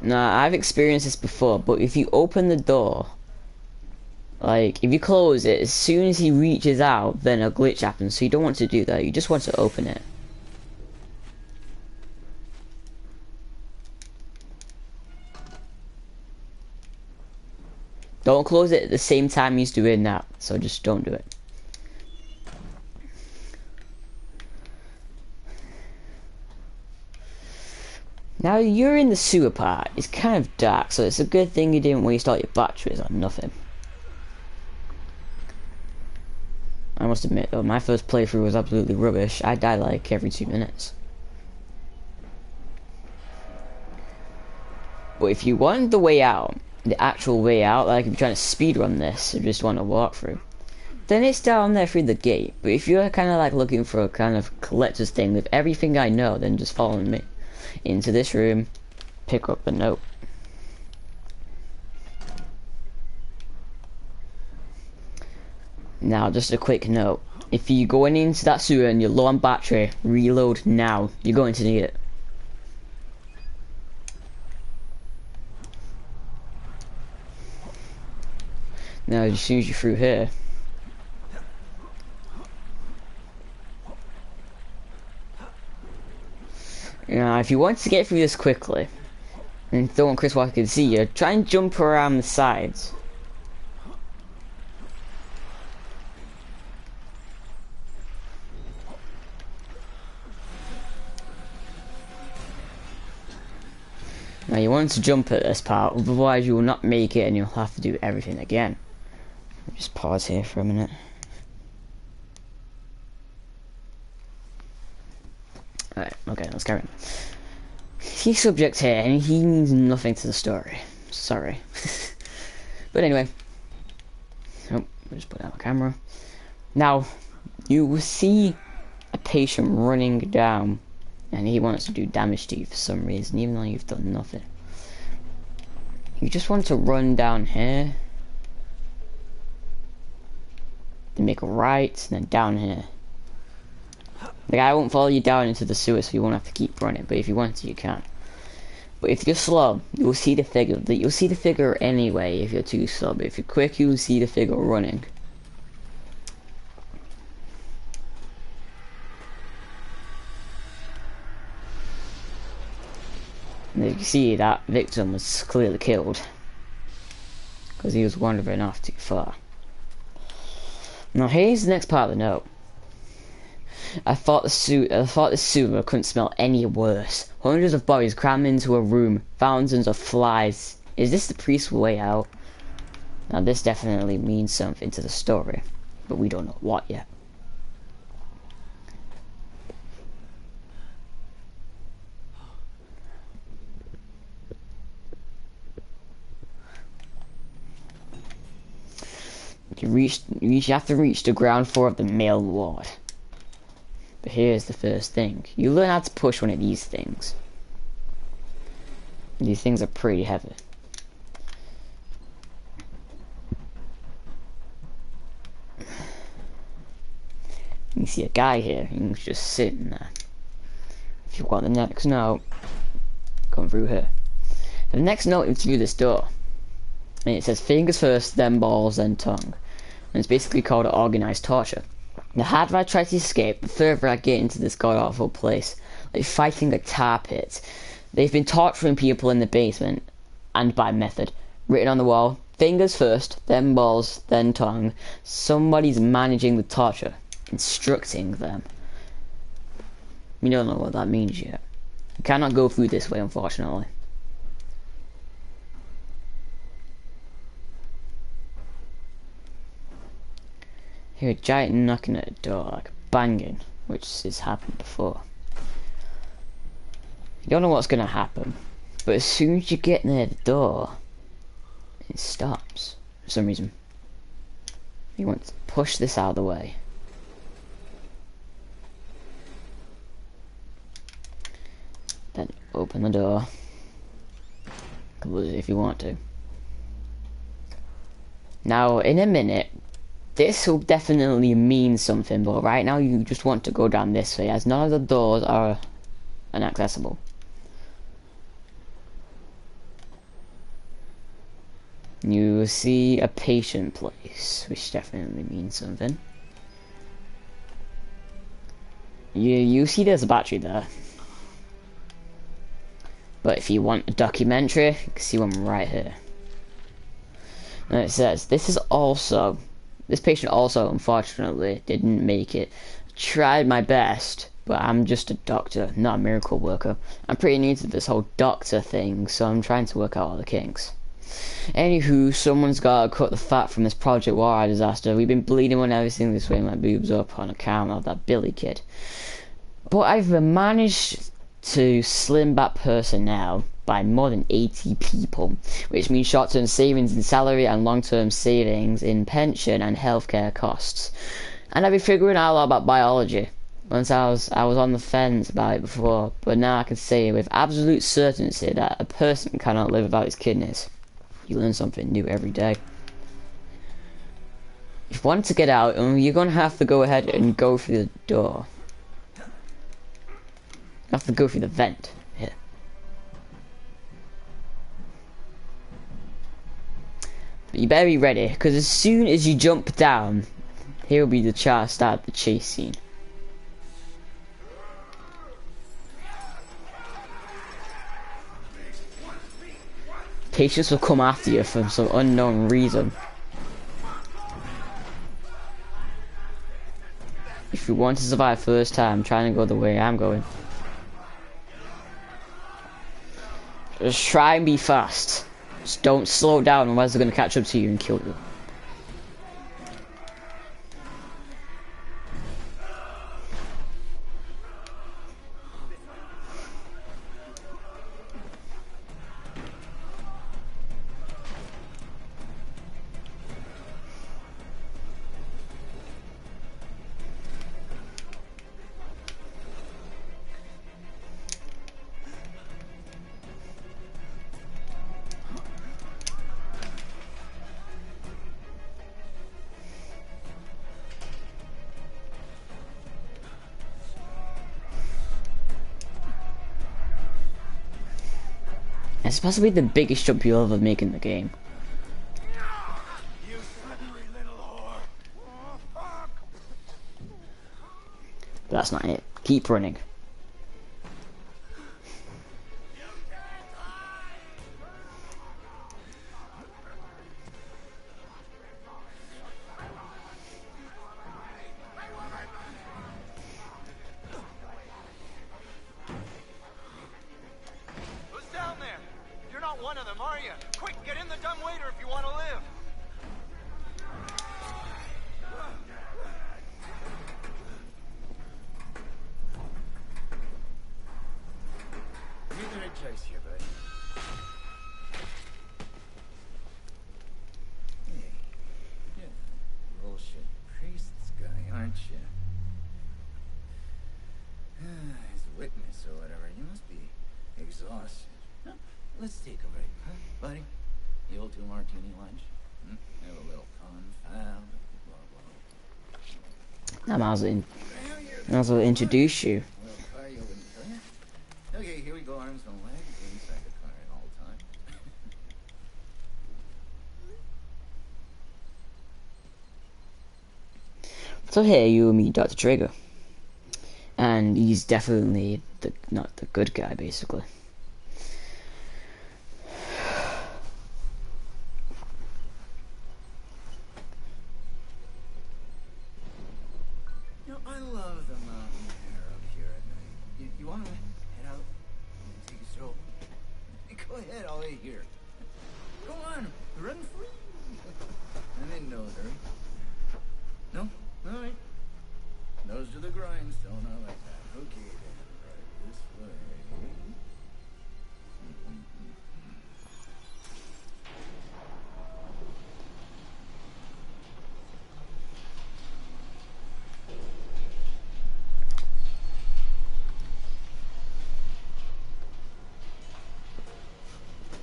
Now, I've experienced this before, but if you open the door, like, if you close it, as soon as he reaches out, then a glitch happens, so you don't want to do that, you just want to open it. Don't close it at the same time he's doing that, so just don't do it. Now you're in the sewer part. It's kind of dark, so it's a good thing you didn't waste all your batteries on nothing. I must admit though, my first playthrough was absolutely rubbish. I died like every 2 minutes. But if you want the way out, the actual way out, like if you're trying to speedrun this or just want to walk through, then it's down there through the gate. But if you're kind of like looking for a kind of collector's thing with everything I know, then just follow me into this room, pick up the note. Now, just a quick note. If you're going into that sewer and you're low on battery, reload now. You're going to need it. Now, as soon as you're through here, now, if you want to get through this quickly, and don't want Chris Walker to see you, try and jump around the sides. Now, you want to jump at this part, otherwise you will not make it and you'll have to do everything again. Just pause here for a minute. Alright, okay, let's carry on. Key subject here, and he means nothing to the story. Sorry. But anyway. Oh, we'll just put out the camera. Now, you will see a patient running down, and he wants to do damage to you for some reason, even though you've done nothing. You just want to run down here. Then make a right, and then down here. The guy won't follow you down into the sewer, so you won't have to keep running. But if you want to, you can. But if you're slow, you'll see the figure. You'll see the figure anyway if you're too slow. But if you're quick, you'll see the figure running. And as you see, that victim was clearly killed because he was wandering off too far. Now here's the next part of the note. I thought the sewer couldn't smell any worse. Hundreds of bodies crammed into a room. Thousands of flies. Is this the priest's way out? Now this definitely means something to the story, but we don't know what yet. You have to reach the ground floor of the male ward. But here's the first thing. You learn how to push one of these things. These things are pretty heavy. You see a guy here, he's just sitting there. If you want the next note, come through here. The next note is through this door. And it says fingers first, then balls, then tongue. And it's basically called organized torture. The harder I try to escape, the further I get into this god-awful place. Like fighting a tar pit. They've been torturing people in the basement, and by method. Written on the wall, fingers first, then balls, then tongue. Somebody's managing the torture, instructing them. We don't know what that means yet. You cannot go through this way, unfortunately. Hear a giant knocking at a door, like banging, which has happened before. You don't know what's going to happen, but as soon as you get near the door, it stops for some reason. You want to push this out of the way. Then open the door. Close it if you want to. Now, in a minute, this will definitely mean something, but right now you just want to go down this way, as none of the doors are inaccessible. You see a patient place, which definitely means something. You see there's a battery there. But if you want a documentary, you can see one right here. And it says, this patient also unfortunately didn't make it. Tried my best, but I'm just a doctor, not a miracle worker. I'm pretty new to this whole doctor thing, so I'm trying to work out all the kinks. Anywho, someone's gotta cut the fat from this Project War disaster. We've been bleeding on everything this way, my boobs up on account of that Billy kid. But I've managed to slim back personnel by more than 80 people, which means short-term savings in salary and long-term savings in pension and healthcare costs. And I've been figuring out a lot about biology. Once I was on the fence about it before, but now I can say with absolute certainty that a person cannot live without his kidneys. You learn something new every day. If you want to get out, you're going to have to go ahead and go through the door. You have to go through the vent. Here. But you better be ready, because as soon as you jump down, here will be the start of the chase scene. Patients will come after you for some unknown reason. If you want to survive first time, trying to go the way I'm going. Just try and be fast. Just don't slow down, otherwise they're going to catch up to you and kill you. It's possibly the biggest jump you'll ever make in the game. You slippery little whore. Oh, fuck. But that's not it. Keep running. Who's down there? You're not one of them, are you? Quick, get in the dumb waiter if you want to live. You did a choice here, buddy. Hey, you're the bullshit priest's guy, aren't you? As a witness or whatever, you must be exhausted. Huh? Let's take a break, huh, buddy? The old 2-martini lunch? Have a little confound. Blah, blah. Now Miles will introduce you. Well, car you wouldn't tell you. Okay, here we go, arms and legs inside the car at all times. So here you will meet Dr. Trigger. And he's definitely not the good guy, basically. You know, I love the mountain air up here at night. You want to head out and take a stroll? Go ahead, I'll wait here. Go on, run free. I'm in no hurry. No? All right. Nose to the grindstone, I like that. Okay then, right this way.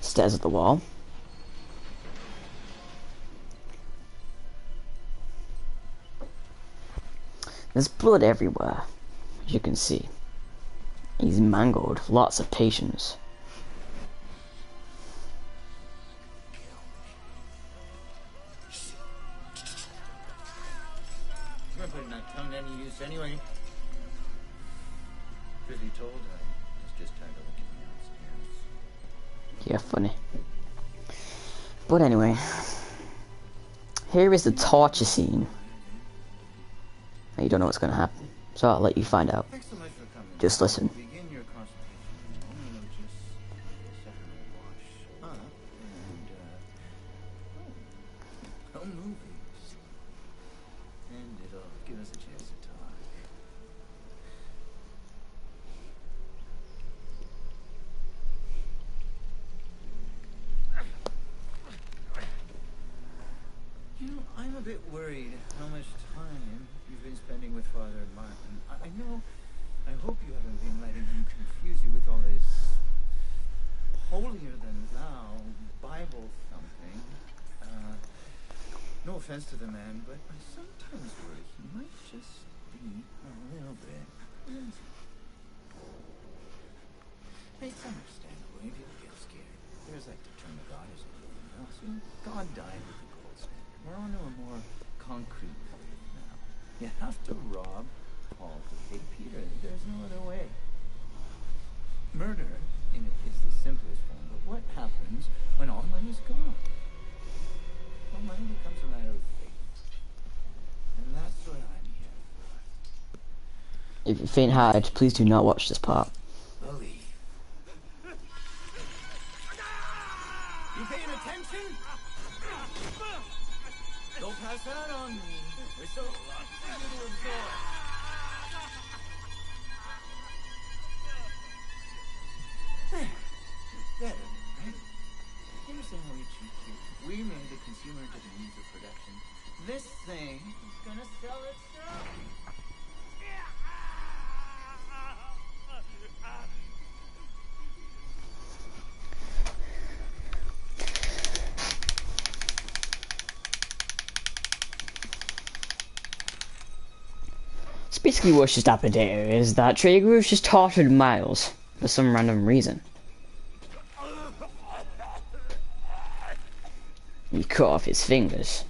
Stares at the wall. There's blood everywhere, as you can see. He's mangled, lots of patience. You're putting that tongue to any use anyway. Truth be told, I was just tired of looking downstairs. Yeah, funny. But anyway, here is the torture scene. You don't know what's going to happen, so I'll let you find out. Thanks so much for coming. Just listen. Begin your consultation. Only just separately wash up and movies. And it'll give us a chance to talk. You know, I'm a bit worried how much time you've been spending with Father Martin. I hope you haven't been letting him confuse you with all this holier than thou Bible thumping. No offense to the man, but I sometimes worry he might just be a little bit crazy. It's understandable if you feel scared. There's like the term of God is anything else. God died with the gold standard. We're on to a more concrete path now. You have to rob Paul to pay Peter. There's no other way. Murder is the simplest form, but what happens when all money's gone? Well, money becomes a matter of faith. And that's what I'm here for. If you're faint-hearted, please do not watch this part. Believe. You paying attention? Don't pass that on me. There's so much for you to absorb. There. Better, right? You understand how we cheat here? We made the consumer into the means of production. This thing is gonna sell itself. So basically what's just happened here is that Traeger has just tortured Miles for some random reason. He cut off his fingers.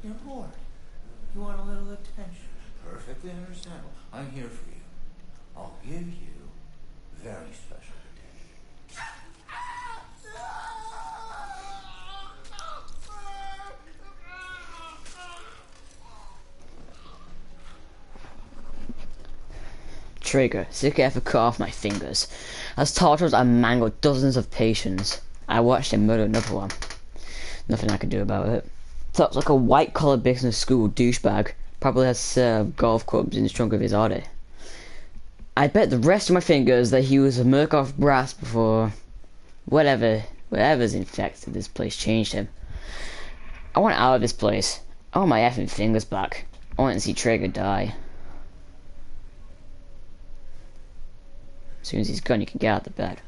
You're bored. You want a little attention. Perfectly understandable. I'm here for you. I'll give you very special attention. Trigger, sick ever cut off my fingers. As tortured I mangled dozens of patients. I watched him murder another one. Nothing I can do about it. Talks like a white-collar business school douchebag. Probably has golf clubs in the trunk of his Audi. I bet the rest of my fingers that he was a Murkoff brass before whatever's infected this place changed him. I want out of this place. I want my effing fingers back. I want to see Traeger die. As soon as he's gone, you can get out of bed.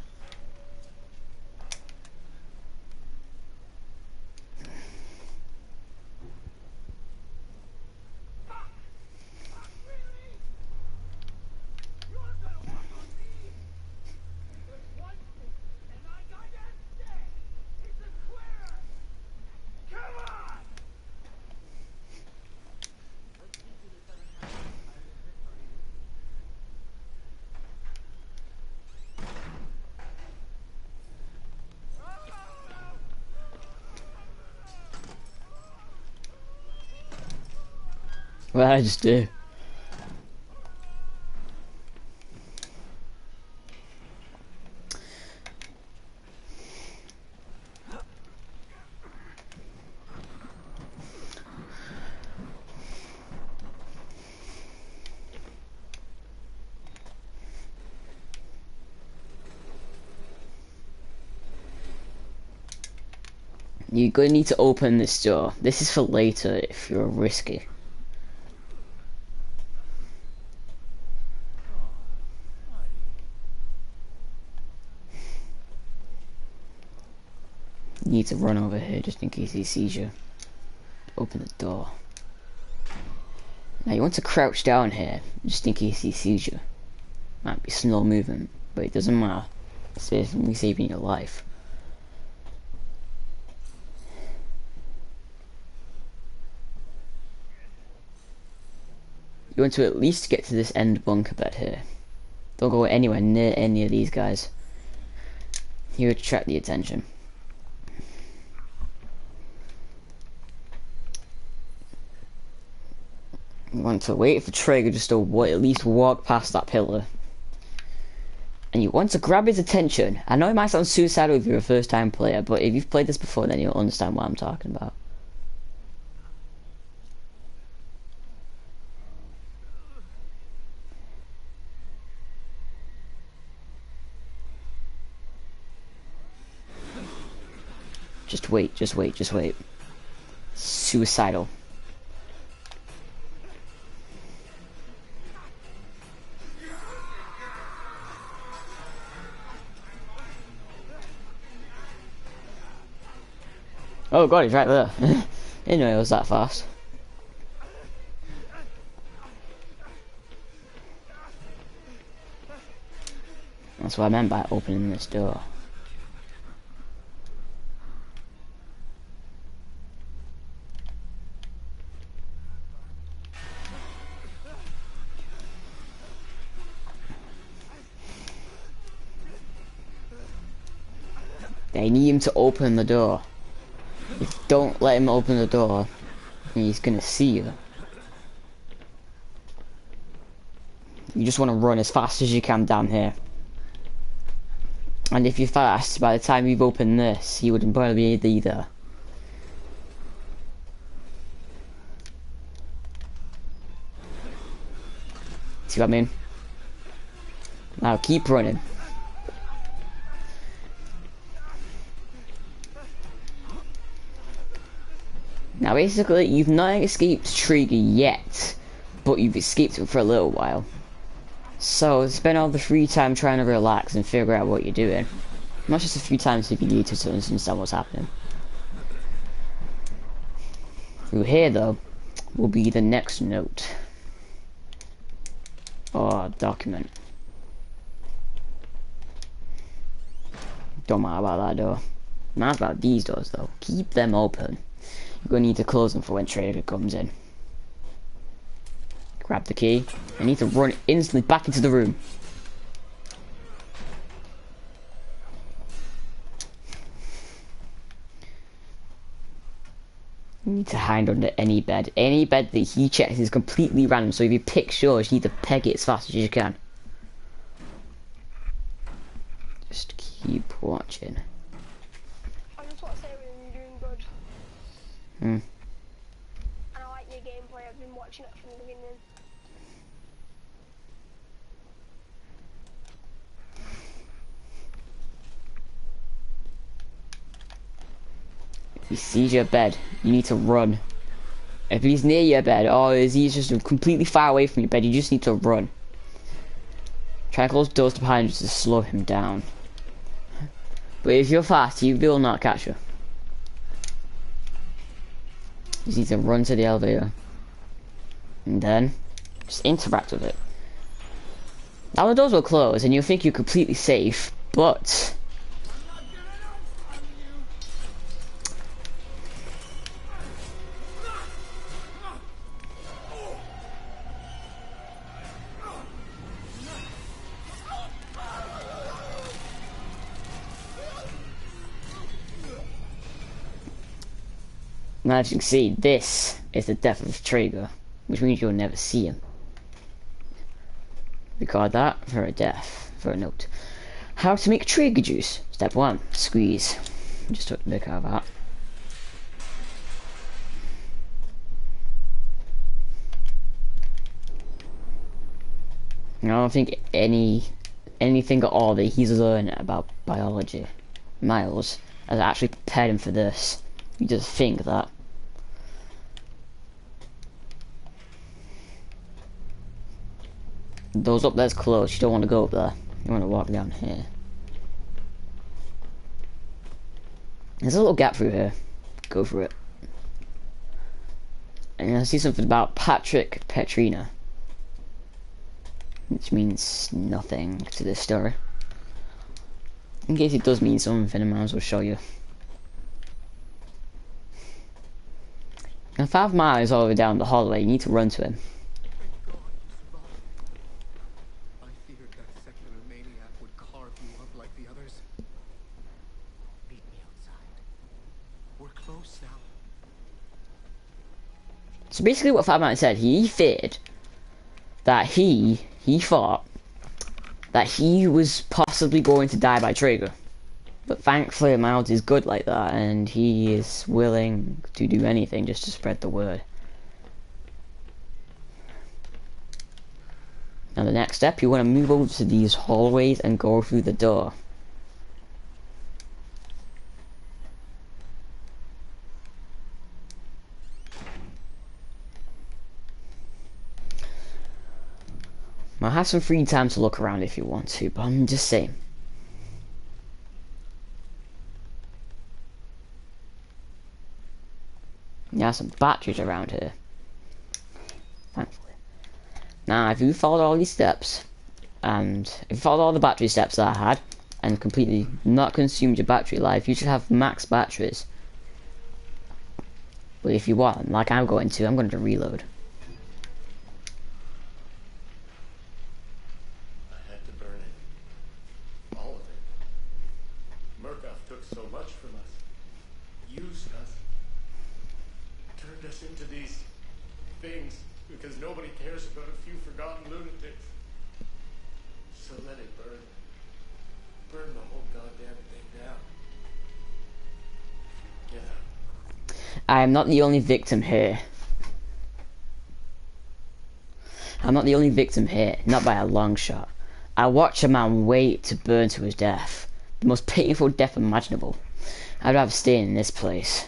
What did I just do? You're going to need to open this door. This is for later if you're risky. You need to run over here just in case he sees you. Open the door. Now you want to crouch down here just in case he sees you. Might be slow movement, but it doesn't matter. It's basically saving your life. You want to at least get to this end bunker bed here. Don't go anywhere near any of these guys. You attract the attention. You want to wait for Trigger just to at least walk past that pillar. And you want to grab his attention. I know it might sound suicidal if you're a first time player, but if you've played this before then you'll understand what I'm talking about. Just wait, just wait, just wait. Suicidal. Oh god, he's right there. Didn't know it was that fast. That's what I meant by opening this door. They need him to open the door. If you don't let him open the door, he's gonna see you. You just want to run as fast as you can down here. And if you're fast, by the time you've opened this, he wouldn't probably be there. See what I mean? Now keep running. Now basically, you've not escaped Trigger yet, but you've escaped him for a little while. So spend all the free time trying to relax and figure out what you're doing. Not just a few times if you need to understand what's happening. Through here though, will be the next note. Or document. Don't matter about that door. Matters about these doors though. Keep them open. You're going to need to close them for when Trader comes in. Grab the key. I need to run instantly back into the room. You need to hide under any bed. Any bed that he checks is completely random, so if you pick yours, you need to peg it as fast as you can. Just keep watching. I just want to say when you're doing good. Hmm. And I like your gameplay, I've been watching it from the beginning. If he sees your bed, you need to run. If he's near your bed, or is he just completely far away from your bed, you just need to run. Try and close doors behind you to slow him down. But if you're fast, he will not catch you. You just need to run to the elevator. And then, just interact with it. Now the doors will close and you'll think you're completely safe, but... Now as you can see, this is the death of Traeger. which means you'll never see him. Record that for a death, for a note. How to make trigger juice. Step 1, squeeze. Just took the mick out of that. I don't think anything at all that he's learned about biology, Miles, has actually prepared him for this. You just think that. Those up there's close, you don't want to go up there. You want to walk down here. There's a little gap through here. Go for it. And I see something about Patrick Petrina, which means nothing to this story. In case it does mean something, I might as well show you. Now 5 miles all the way down the hallway, you need to run to him. Thank God you survived. I feared that secular maniac would carve you up like the others. Meet me outside. We're close now. So basically what Fat Man said, he feared that he thought that he was possibly going to die by trigger. But thankfully Miles is good like that, and he is willing to do anything just to spread the word. Now the next step, you want to move over to these hallways and go through the door. Now have some free time to look around if you want to, but I'm just saying. There are some batteries around here, thankfully. Now, if you followed all these steps, and if you followed all the battery steps that I had, and completely not consumed your battery life, you should have max batteries. But if you want, like I'm going to reload. I had to burn it. All of it. Murkoff took so much from us. Used us. Turned us into these things because nobody cares about a few forgotten lunatics. So let it burn. Burn the whole goddamn thing down. Get out. I am not the only victim here. I'm not the only victim here, not by a long shot. I watched a man wait to burn to his death. The most painful death imaginable. I'd rather stay in this place.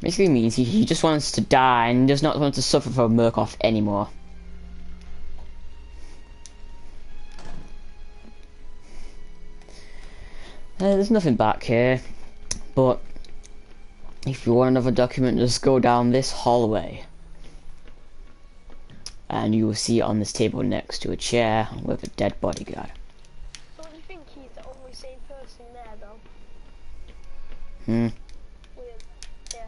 Basically means he just wants to die and does not want to suffer from Murkoff anymore. There's nothing back here, but if you want another document, just go down this hallway and you will see it on this table next to a chair with a dead bodyguard. So do you think he's the only sane person there, though? Weird. Yeah.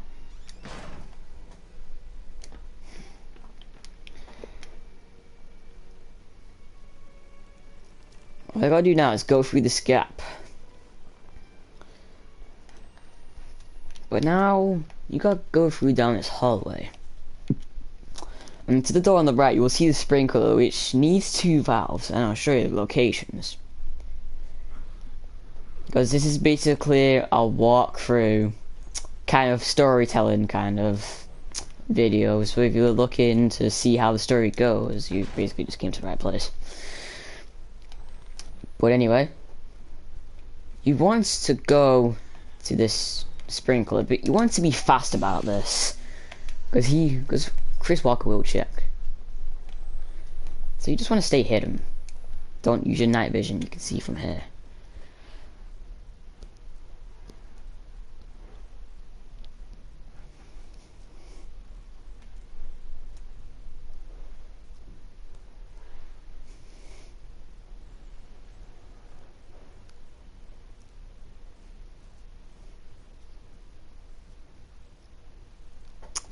All I gotta do now is go through this gap. But now, you gotta go through down this hallway. And to the door on the right, you will see the sprinkler, which needs 2 valves, and I'll show you the locations. Because this is basically a walkthrough, kind of storytelling kind of video. So if you're looking to see how the story goes, you basically just came to the right place. But anyway, you want to go to this sprinkler, but you want to be fast about this, because Chris Walker will check. So you just want to stay hidden. Don't use your night vision. You can see from here.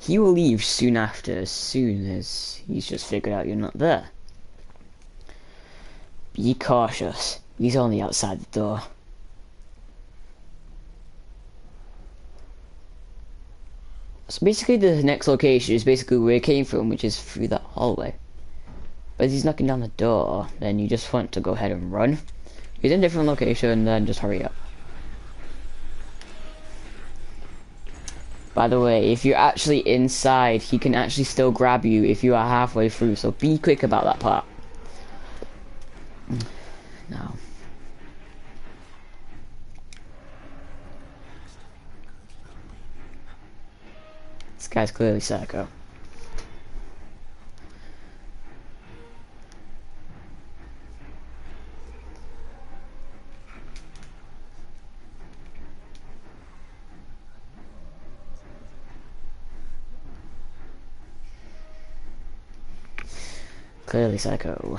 He will leave soon after, as soon as he's just figured out you're not there. Be cautious. He's only outside the door. So basically the next location is basically where he came from, which is through that hallway. But as he's knocking down the door, then you just want to go ahead and run. He's in a different location, then just hurry up. By the way, if you're actually inside, he can actually still grab you if you are halfway through, so be quick about that part. Now. This guy's clearly psycho. Clearly psycho.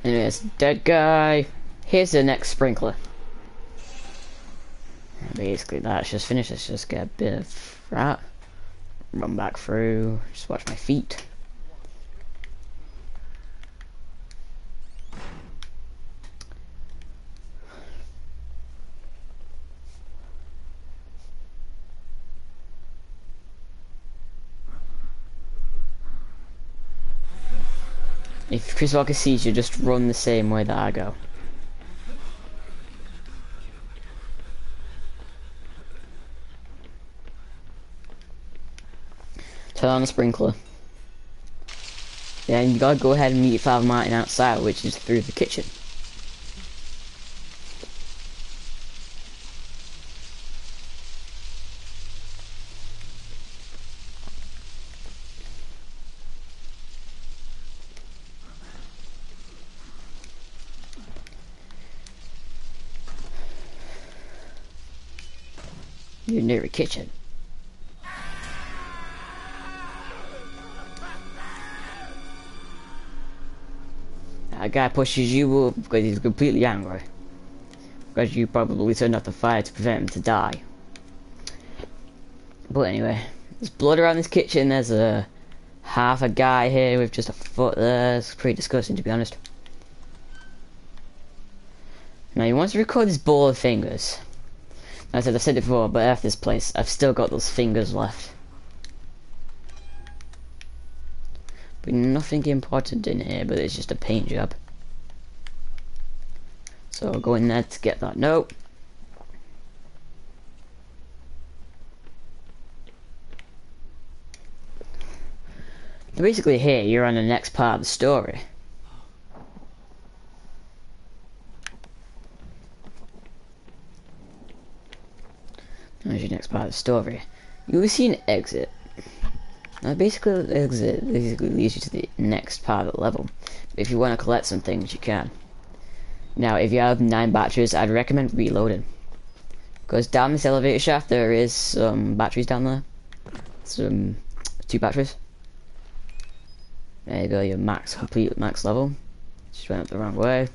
Anyways, dead guy. Here's the next sprinkler. Basically, that's just finished. Let's just get a bit of that. Run back through. Just watch my feet. If Chris Walker sees you, just run the same way that I go. Turn on the sprinkler. Then you gotta go ahead and meet Father Martin outside, which is through the kitchen. You're near a kitchen. That guy pushes you up because he's completely angry. Because you probably turned off the fire to prevent him to die. But anyway, there's blood around this kitchen. There's a half a guy here with just a foot there. It's pretty disgusting, to be honest. Now he wants to record his ball of fingers. As I've said it before, but after this place, I've still got those fingers left. But nothing important in here, but it's just a paint job. So I'll go in there to get that note. So basically here, you're on the next part of the story. There's your next part of the story. You will see an exit. Now basically the exit basically leads you to the next part of the level. But if you want to collect some things, you can. Now if you have 9 batteries, I'd recommend reloading. Because down this elevator shaft there is some batteries down there. Some 2 batteries. There you go, your complete max level. Just went up the wrong way.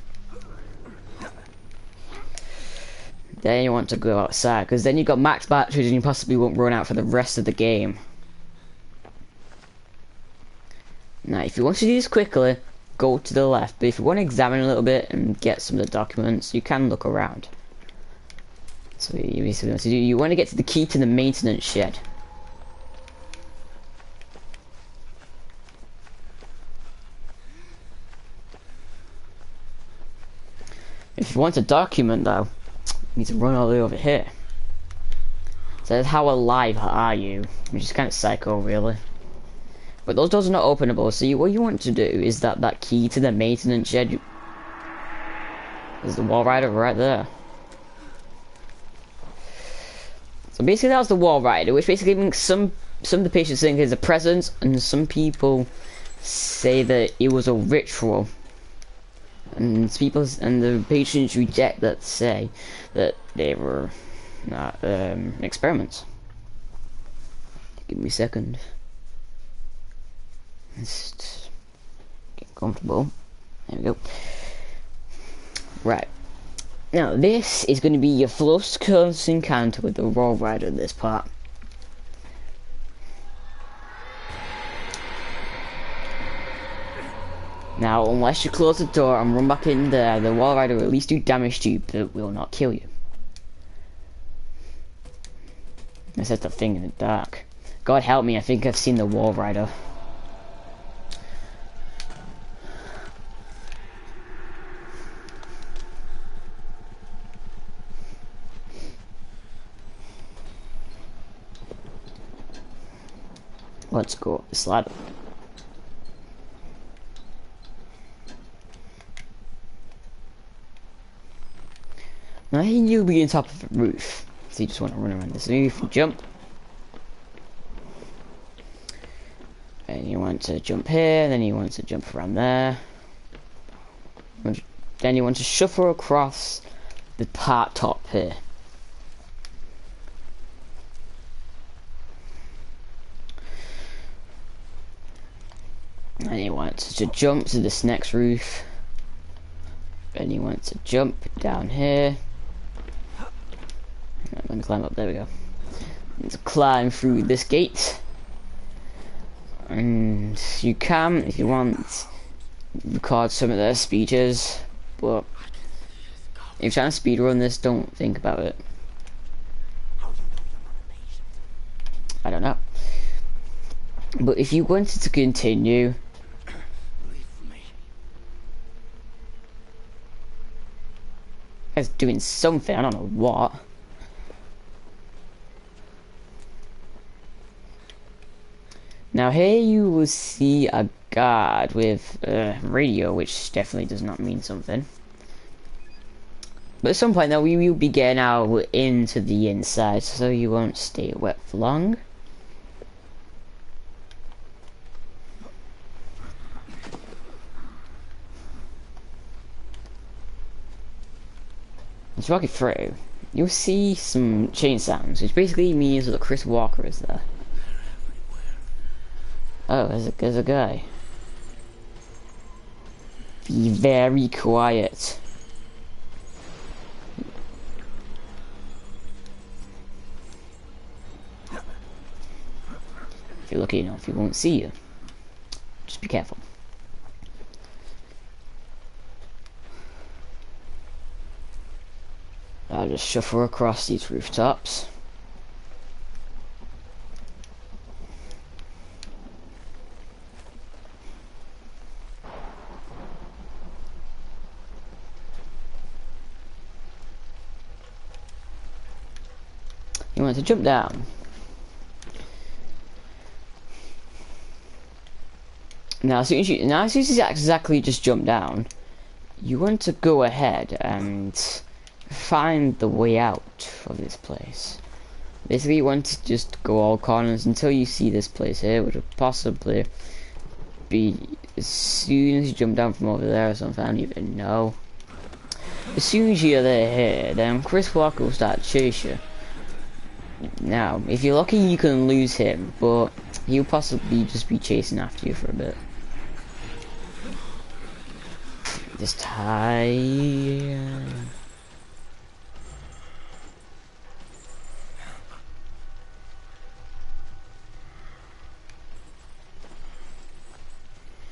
Then you want to go outside, because then you've got max batteries and you possibly won't run out for the rest of the game. Now, if you want to do this quickly, go to the left. But if you want to examine a little bit and get some of the documents, you can look around. So you basically want to do, you want to get to the key to the maintenance shed. If you want a document though, you need to run all the way over here. So that's how alive are you, which is kind of psycho really. But those doors are not openable, so what you want to do is that key to the maintenance shed. There's the wall rider right there. So basically that was the wall rider, which basically means some of the patients think it's a presence, and some people say that it was a ritual. And the patients reject that, say that they were not experiments. Give me a second. Just get comfortable. There we go. Right. Now this is going to be your first close encounter with the Wall Rider in this part. Now, unless you close the door and run back in there, the wall rider will at least do damage to you, but will not kill you. This is the thing in the dark. God help me, I think I've seen the wall rider. Let's go up this ladder. Now here you'll be on top of the roof. So you just want to run around this roof and jump. And you want to jump here, then you want to jump around there. Then you want to shuffle across the part top here. And you want to jump to this next roof. And you want to jump down here. Let me climb up, there we go. And to climb through this gate. And you can, if you want, record some of their speeches, but if you're trying to speedrun this, don't think about it. I don't know. But if you wanted to continue, it's doing something, I don't know what. Now here you will see a guard with a radio, which definitely does not mean something. But at some point now we will be getting out into the inside, so you won't stay wet for long. As you walk it through, you'll see some chain sounds, which basically means that Chris Walker is there. Oh, there's a guy. Be very quiet. If you're lucky enough, he won't see you. Just be careful. I'll just shuffle across these rooftops. You want to jump down. Now, as soon as you exactly just jump down, you want to go ahead and find the way out of this place. Basically, you want to just go all corners until you see this place here, which will possibly be as soon as you jump down from over there or something. I don't even know. As soon as you're there here, then Chris Walker will start to chase you. Now, if you're lucky, you can lose him, but he'll possibly just be chasing after you for a bit. Just hide.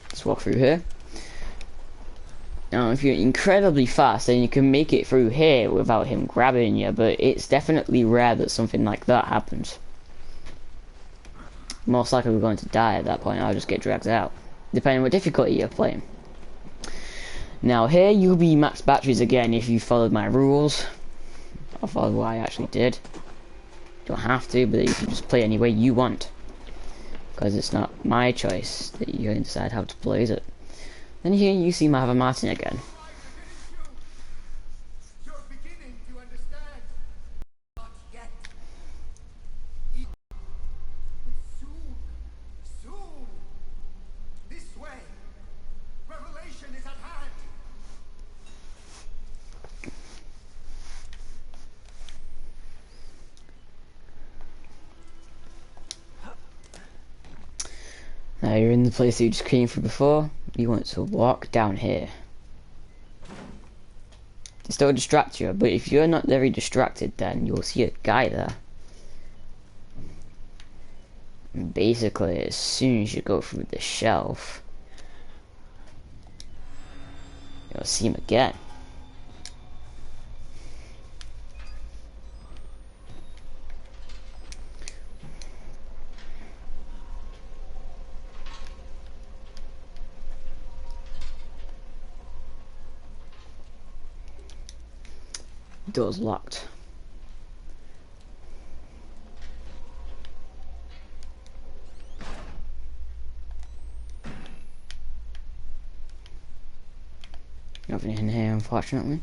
Let's walk through here. Now, if you're incredibly fast, then you can make it through here without him grabbing you, but it's definitely rare that something like that happens. Most likely we're going to die at that point, I'll just get dragged out, depending on what difficulty you're playing. Now here you'll be max batteries again if you followed my rules. Or followed what I actually did. You don't have to, but you can just play any way you want. Because it's not my choice that you can decide how to play, is it? Then here you see Mother Martin again. You're beginning to understand. Not yet. But soon. This way. Revelation is at hand. Now you're in the place that you just came from before. You want to walk down here. To still distract you, but if you're not very distracted, then you'll see a guy there. And basically, as soon as you go through the shelf, You'll see him again. Door's locked. Nothing in here, unfortunately.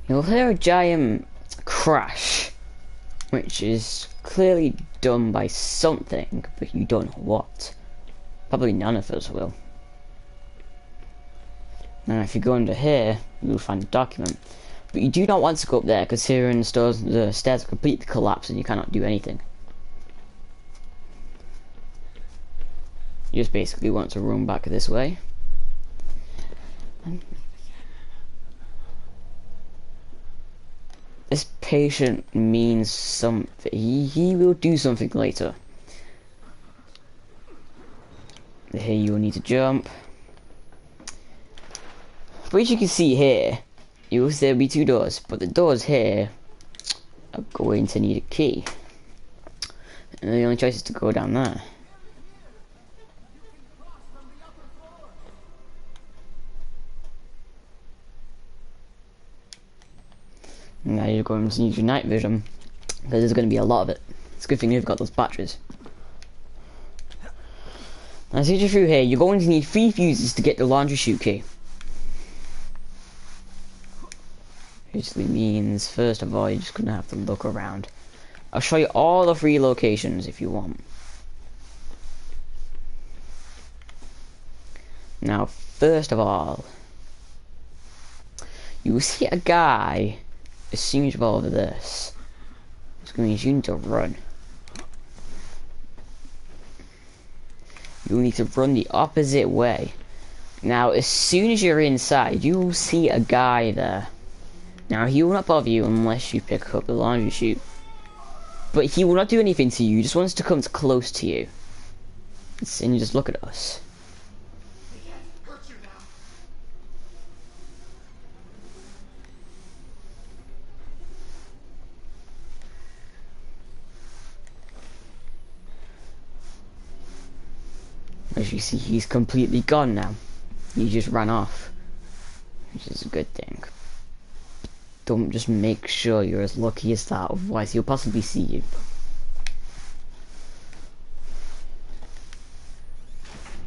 You'll hear a giant crash, which is clearly done by something, but you don't know what. Probably none of us will. Now if you go under here, you'll find a document. But you do not want to go up there, because here in the stairs are completely collapsed and you cannot do anything. You just basically want to run back this way. This patient means something. He will do something later. Here you will need to jump. But as you can see here, you will see there will be two doors, but the doors here are going to need a key. And the only choice is to go down there. Now you're going to need your night vision, because there's going to be a lot of it. It's a good thing you've got those batteries. Now as you go through here, you're going to need 3 fuses to get the laundry chute key. Basically means, first of all, you're just going to have to look around. I'll show you all the 3 locations if you want. Now, first of all, you will see a guy. As soon as you go over this, it's going to mean you need to run. You'll need to run the opposite way. Now, as soon as you're inside, you will see a guy there. Now, he will not bother you unless you pick up the laundry chute. But he will not do anything to you, he just wants to come close to you. And you just look at us. As you see, he's completely gone now. He just ran off, which is a good thing. Don't just make sure you're as lucky as that, otherwise he'll possibly see you.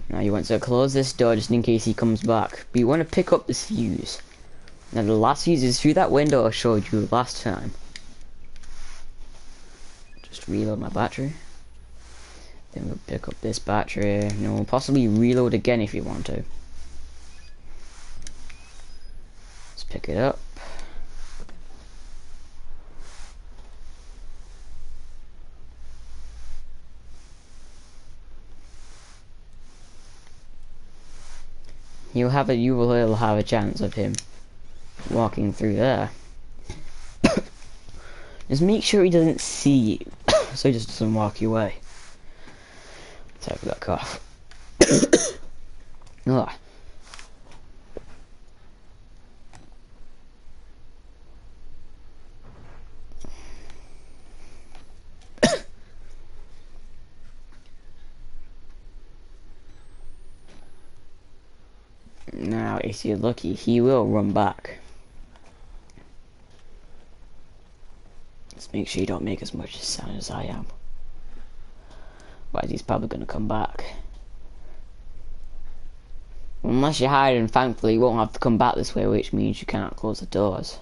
Now you want to close this door just in case he comes back, but you want to pick up this fuse. Now the last fuse is through that window I showed you last time. Just reload my battery. Then we'll pick up this battery, and we'll possibly reload again if you want to. Let's pick it up. You will have a chance of him walking through there. Just make sure he doesn't see you, so he just doesn't walk your way. Sorry for that cough. Ugh. Now, if you're lucky, he will run back. Just make sure you don't make as much sound as I am. Otherwise, he's probably going to come back. Unless you're hiding, thankfully, you won't have to come back this way, which means you cannot close the doors.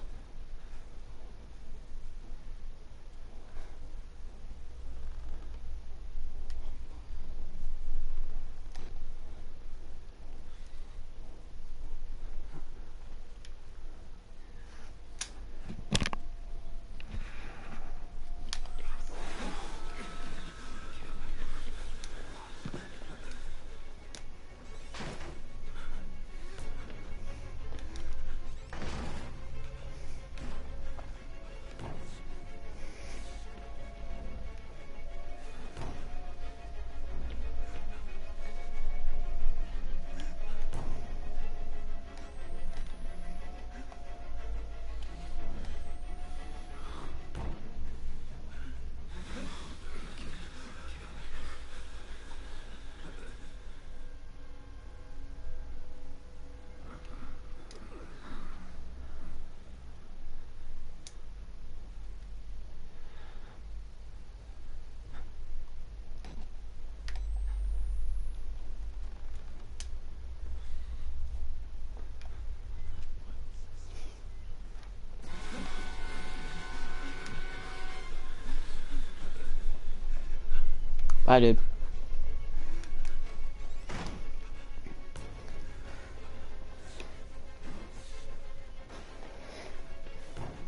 Bye, dude.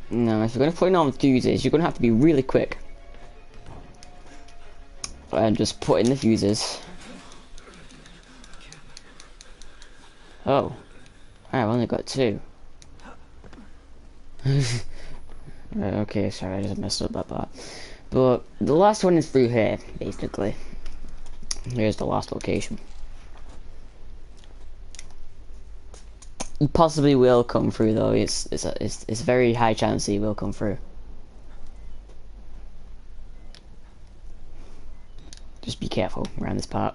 Now, if you're going to put in on the fuses, you're going to have to be really quick. And just put in the fuses. Oh. I've only got 2. Okay, sorry, I just messed up that part. But the last one is through here, basically. Here's the last location. He possibly will come through, though. It's a very high chance he will come through. Just be careful around this part.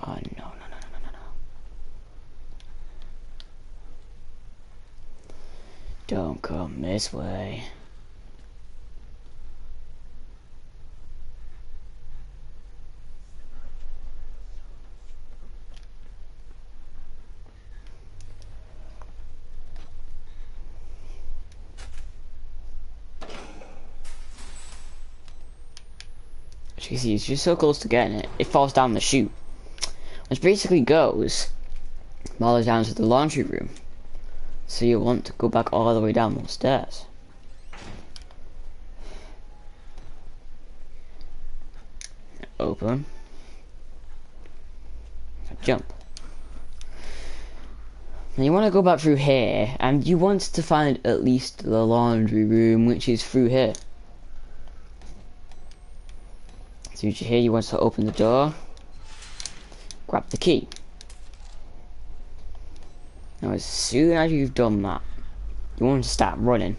Oh no, no, no, no, no, no, no. Don't come this way. As you can see, it's just so close to getting it. It falls down the chute. Which basically goes all the way down to the laundry room. So you want to go back all the way down those stairs. Open. Jump. Now you want to go back through here, and you want to find at least the laundry room, which is through here. So here you want to open the door, grab the key. Now as soon as you've done that, you want to start running,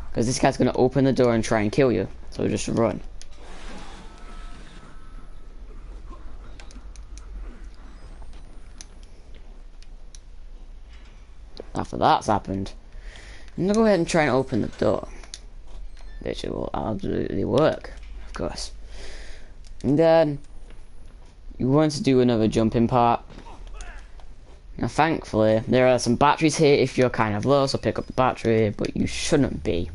because this guy's going to open the door and try and kill you, so just run. After that's happened, I'm going to go ahead and try and open the door, which will absolutely work, of course. And then you want to do another jumping part. Now thankfully there are some batteries here if you're kind of low, so pick up the battery, but you shouldn't be.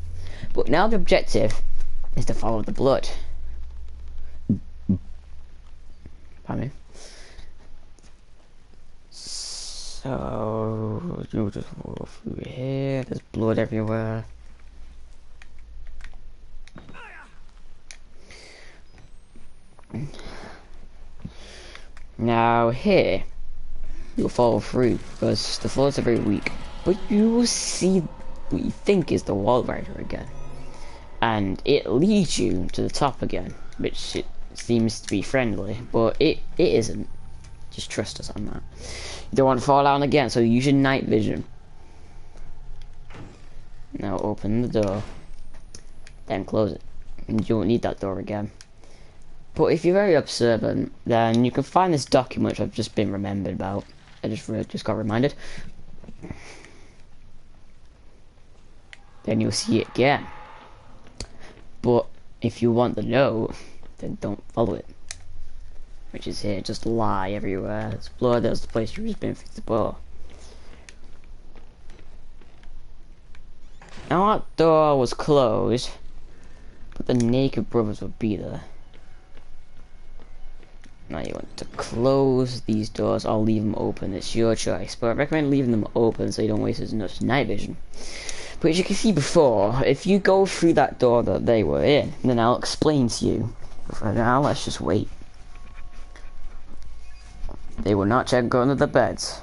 But now the objective is to follow the blood. Pardon me. So you just go through here, there's blood everywhere. Now here, you'll fall through because the floors are very weak, but you will see what you think is the wall rider again, and it leads you to the top again, which it seems to be friendly, but it isn't. Just trust us on that. You don't want to fall down again, so use your night vision. Now open the door, then close it, and you won't need that door again. But if you're very observant, then you can find this document which I've just been remembered about. I just got reminded. Then you'll see it again. But if you want the note, then don't follow it. Which is here, just lie everywhere. There's blood, there's the place you've just been through the ball. Now that door was closed, but the naked brothers would be there. Now you want to close these doors or leave them open, it's your choice, but I recommend leaving them open so you don't waste as much night vision. But as you can see before, if you go through that door that they were in, then I'll explain to you. But for now, let's just wait. They will not check under the beds.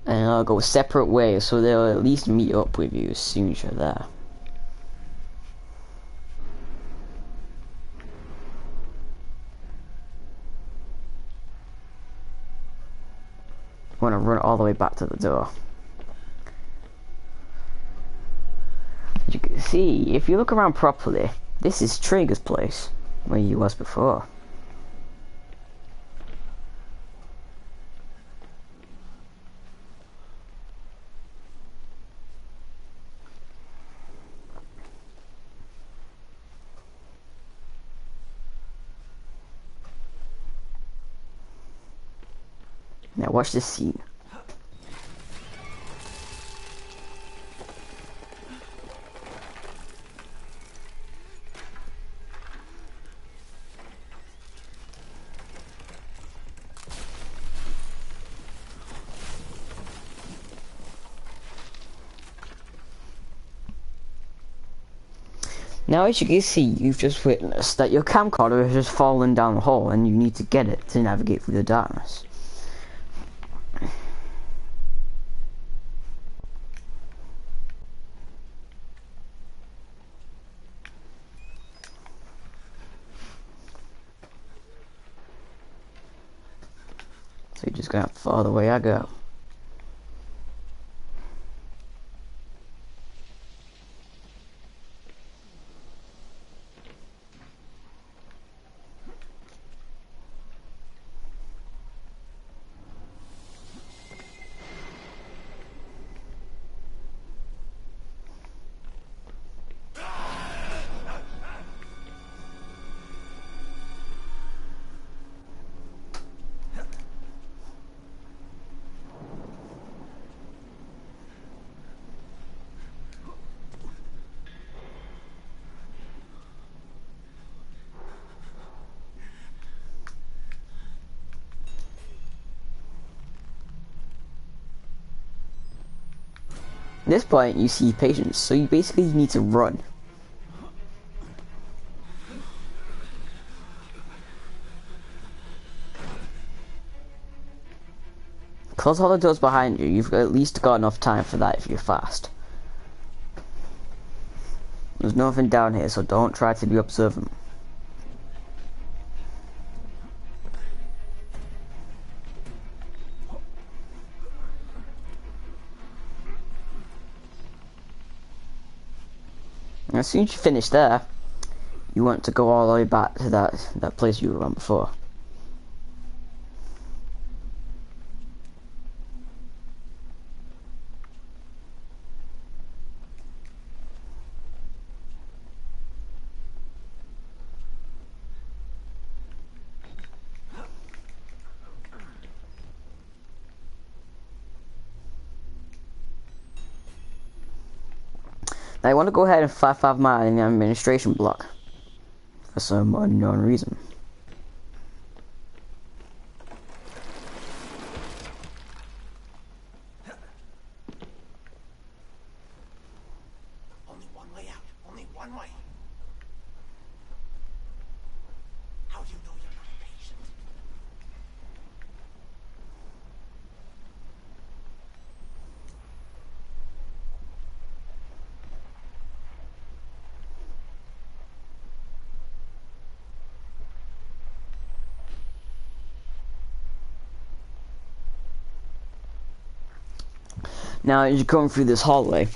And they'll go separate ways, so they'll at least meet up with you as soon as you're there. Want to run all the way back to the door. As you can see, if you look around properly, this is Traeger's place, where he was before. Now watch this scene. Now as you can see, you've just witnessed that your camcorder has just fallen down the hole and you need to get it to navigate through the darkness. So you're just gonna follow the way I go. At this point, you see patients, so you basically need to run. Close all the doors behind you. You've at least got enough time for that if you're fast. There's nothing down here, so don't try to be observant. As soon as you finish there, you want to go all the way back to that place you were on before. Now I want to go ahead and 5 mile in the administration block for some unknown reason. Only one way out. Only one way. How do you know you're not a patient? Now as you're going through this hallway,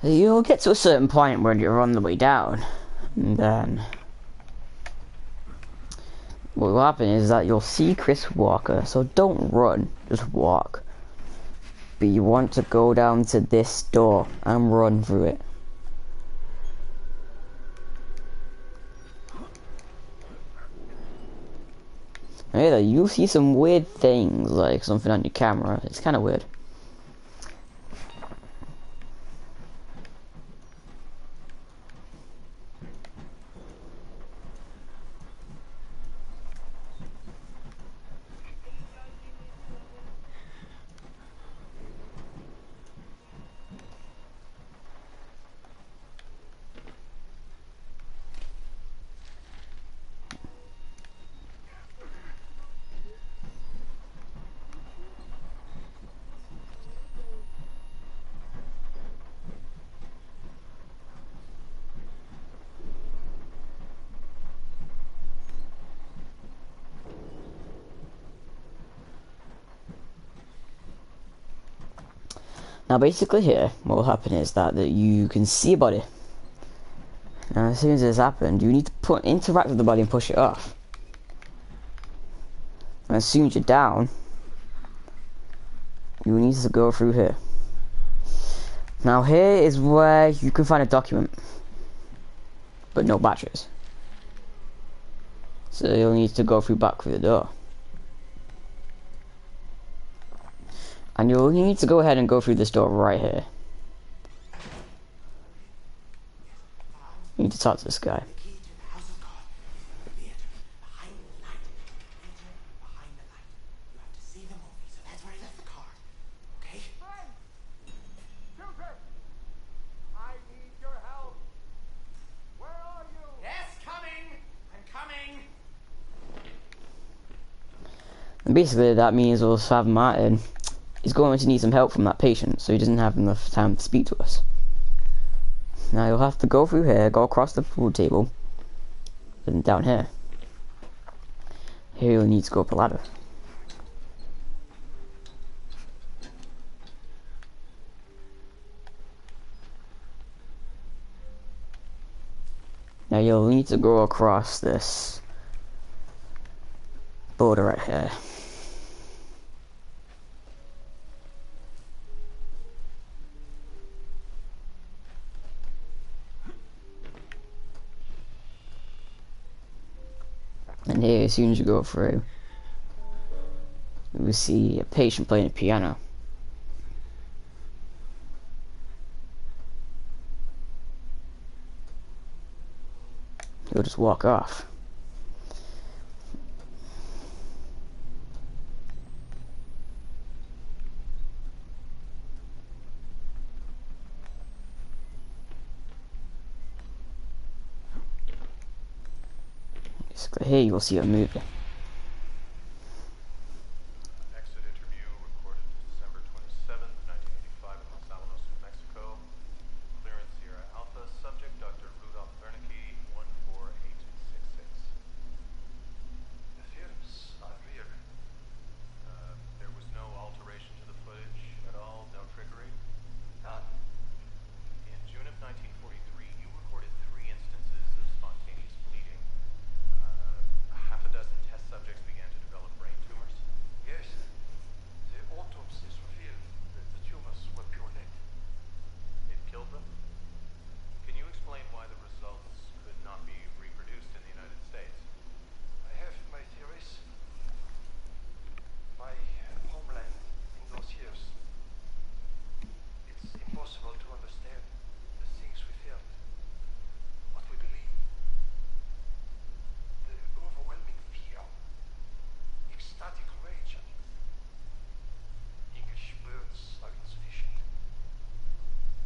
you'll get to a certain point where you're on the way down, and then what will happen is that you'll see Chris Walker, so don't run, just walk. But you want to go down to this door and run through it. Either you'll see some weird things, like something on your camera. It's kind of weird. Now basically here, what will happen is that you can see a body. Now as soon as this happened, you need to interact with the body and push it off. And as soon as you're down, you need to go through here. Now here is where you can find a document, but no batteries. So you'll need to go back through the door. And you'll need to go ahead and go through this door right here. You need to talk to this guy. The key to the house of God is the theater behind the light. Theater behind the light. You have to see the movie, so that's where he left the card. Okay? Children! I need your help! Where are you? Yes, coming! I'm coming! And basically that means we'll have Martin. He's going to need some help from that patient, so he doesn't have enough time to speak to us. Now you'll have to go through here, go across the food table, and down here. Here you'll need to go up a ladder. Now you'll need to go across this border right here. And here, as soon as you go through, you will see a patient playing a piano. He'll just walk off. Basically, here you will see a movie. Exit interview recorded December 27th, 1985 in Los Alamos, New Mexico. Clearance Sierra Alpha. Subject Dr. Rudolph Wernicke, 14866. The films are real. There was no alteration to the footage at all, no trickery. None. In June of 1943, you recorded 3 instances of spontaneous bleeding. Half a dozen test subjects began to develop brain tumors. Yes. The autopsies revealed that the tumors were purulent. It killed them. Can you explain why the results could not be reproduced in the United States? I have my theories. My homeland in those years. It's impossible to understand the things we felt, what we believed. The overwhelming fear, ecstatic rage. English words are insufficient.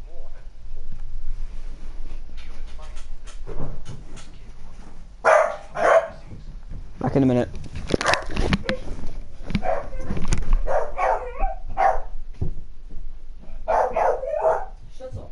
More than hope. The human mind is capable of things. Back in a minute. Shut up.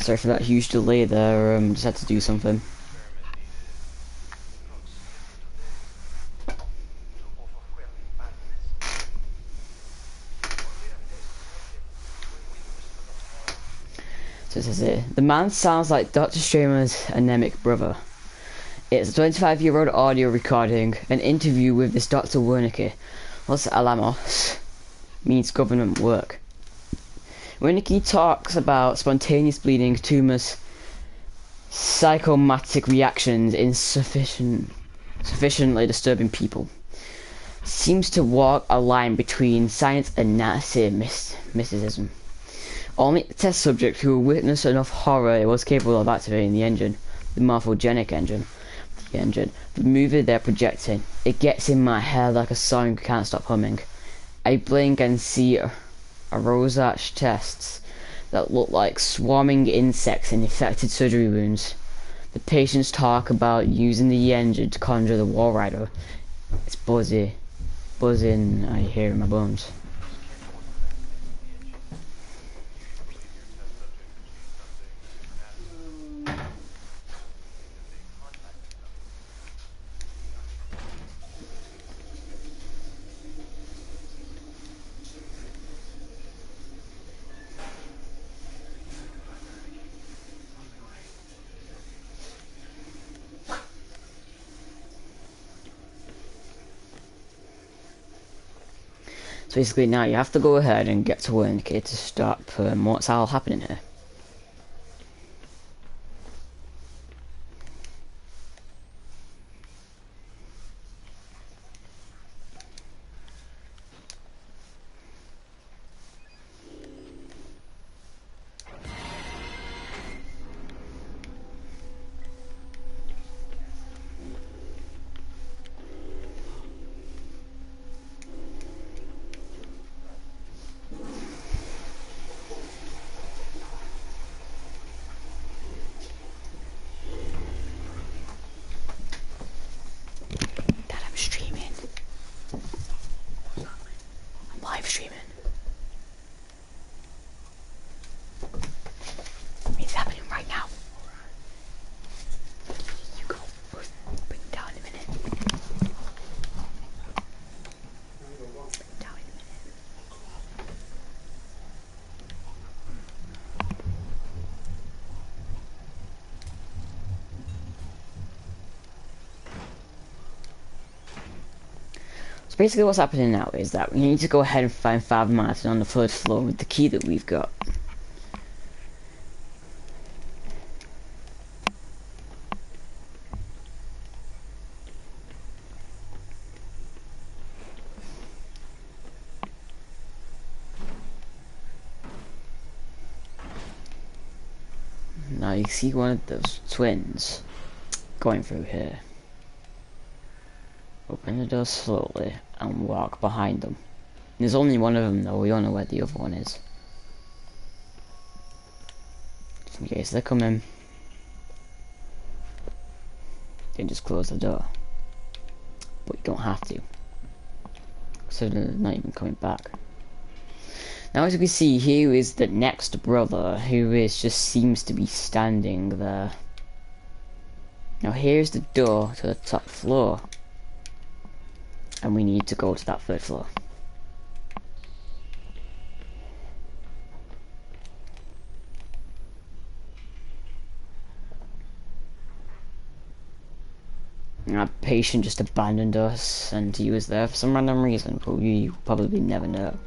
Sorry for that huge delay there. Just had to do something. So this is it. The man sounds like Dr. Stramer's anemic brother. It's a 25-year-old audio recording, an interview with this Dr. Wernicke. Los Alamos means government work. Wernicke talks about spontaneous bleeding, tumors, psychomatic reactions in sufficiently disturbing people. Seems to walk a line between science and Nazi mysticism. Only a test subject who witnessed enough horror was capable of activating the engine, the morphogenic engine. The movie they're projecting. It gets in my head like a song can't stop humming. I blink and see a Rorschach tests that look like swarming insects in infected surgery wounds. The patients talk about using the engine to conjure the Wall Rider. It's buzzing I hear in my bones. So basically now you have to go ahead and get to work to stop what's all happening here. Basically what's happening now is that we need to go ahead and find Father Martin on the third floor with the key that we've got. Now you see one of those twins going through here. Open the door slowly and walk behind them. There's only one of them though, we don't know where the other one is. Just in case they come in. Then just close the door. But you don't have to. So they're not even coming back. Now as you can see, here is the next brother who is just seems to be standing there. Now here's the door to the top floor. And we need to go to that third floor. Our patient just abandoned us and he was there for some random reason, but we probably never know.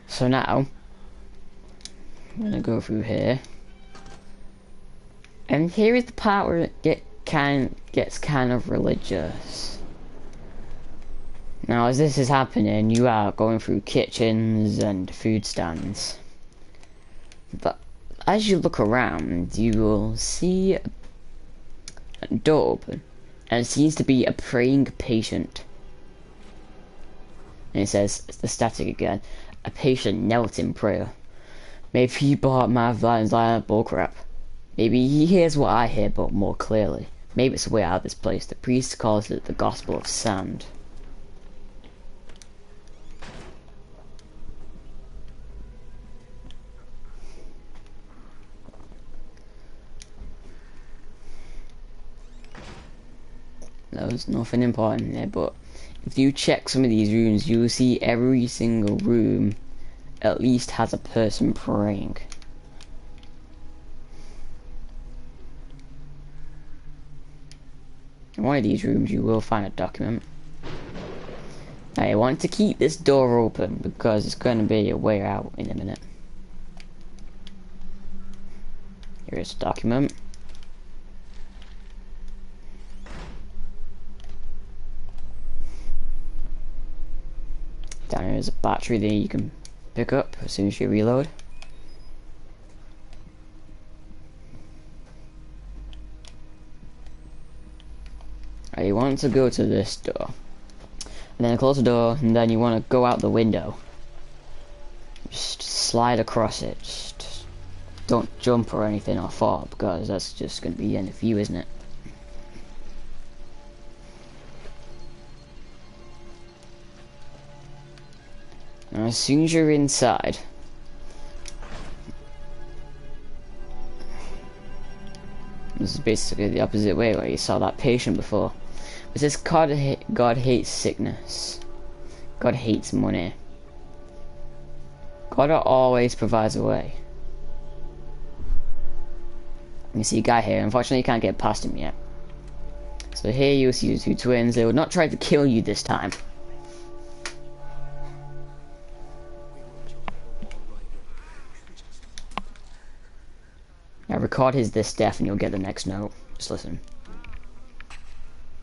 So now, I'm gonna go through here, and here is the part where it gets kind of religious. Now, as this is happening, you are going through kitchens and food stands, but as you look around, you will see a door open, and it seems to be a praying patient. And it says, it's the static again. A patient knelt in prayer. May people my violence line up bullcrap. Maybe he hears what I hear, but more clearly. Maybe it's the way out of this place. The priest calls it the gospel of sand. There's nothing important there, but if you check some of these rooms, you'll see every single room at least has a person praying. In one of these rooms you will find a document. Now I want to keep this door open because it's going to be a way out in a minute. Here is a document. Down here is a battery that you can pick up as soon as you reload. You want to go to this door, and then close the door, and then you want to go out the window. Just slide across it. Just don't jump or anything or fall, because that's just going to be the end of you, isn't it? Now, as soon as you're inside, this is basically the opposite way where you saw that patient before. It says God hates sickness. God hates money. God always provides a way. You see a guy here. Unfortunately, you can't get past him yet. So here you see the two twins. They would not try to kill you this time. Now record this death and you'll get the next note. Just listen.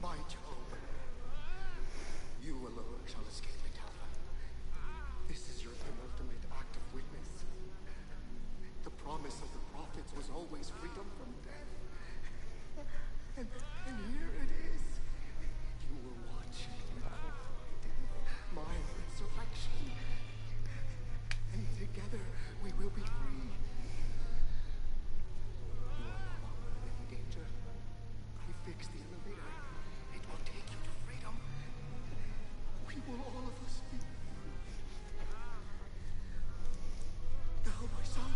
My Job, you alone shall escape the tower. This is your penultimate act of witness. The promise of the prophets was always freedom from death. And here it is. You will watch and behold my resurrection. And together we will be free. You are no longer in any danger. I fixed the elevator. It will take you to freedom. We will all of us be free. Now, my son.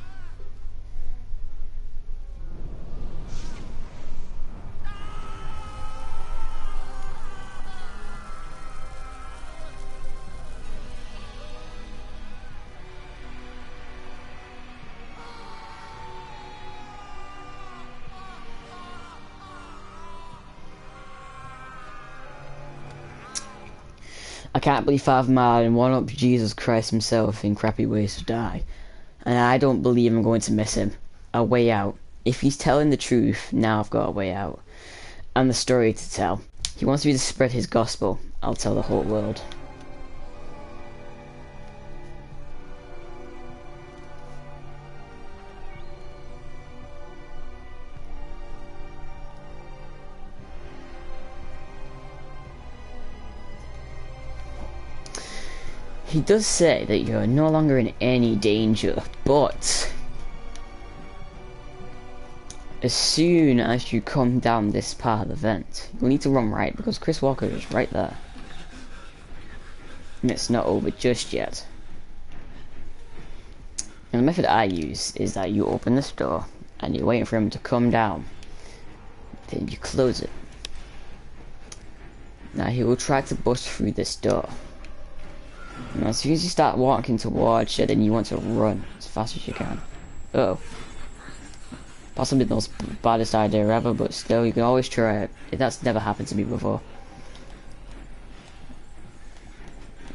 I can't believe Father Martin one up Jesus Christ himself in crappy ways to die. And I don't believe I'm going to miss him. A way out. If he's telling the truth, now I've got a way out. And the story to tell. He wants me to spread his gospel. I'll tell the whole world. He does say that you're no longer in any danger, but as soon as you come down this part of the vent, you'll need to run right because Chris Walker is right there. And it's not over just yet. And the method I use is that you open this door and you're waiting for him to come down. Then you close it. Now he will try to bust through this door. Now, as soon as you start walking towards it, then you want to run as fast as you can. Uh-oh. Possibly the most baddest idea ever, but still, you can always try it. That's never happened to me before.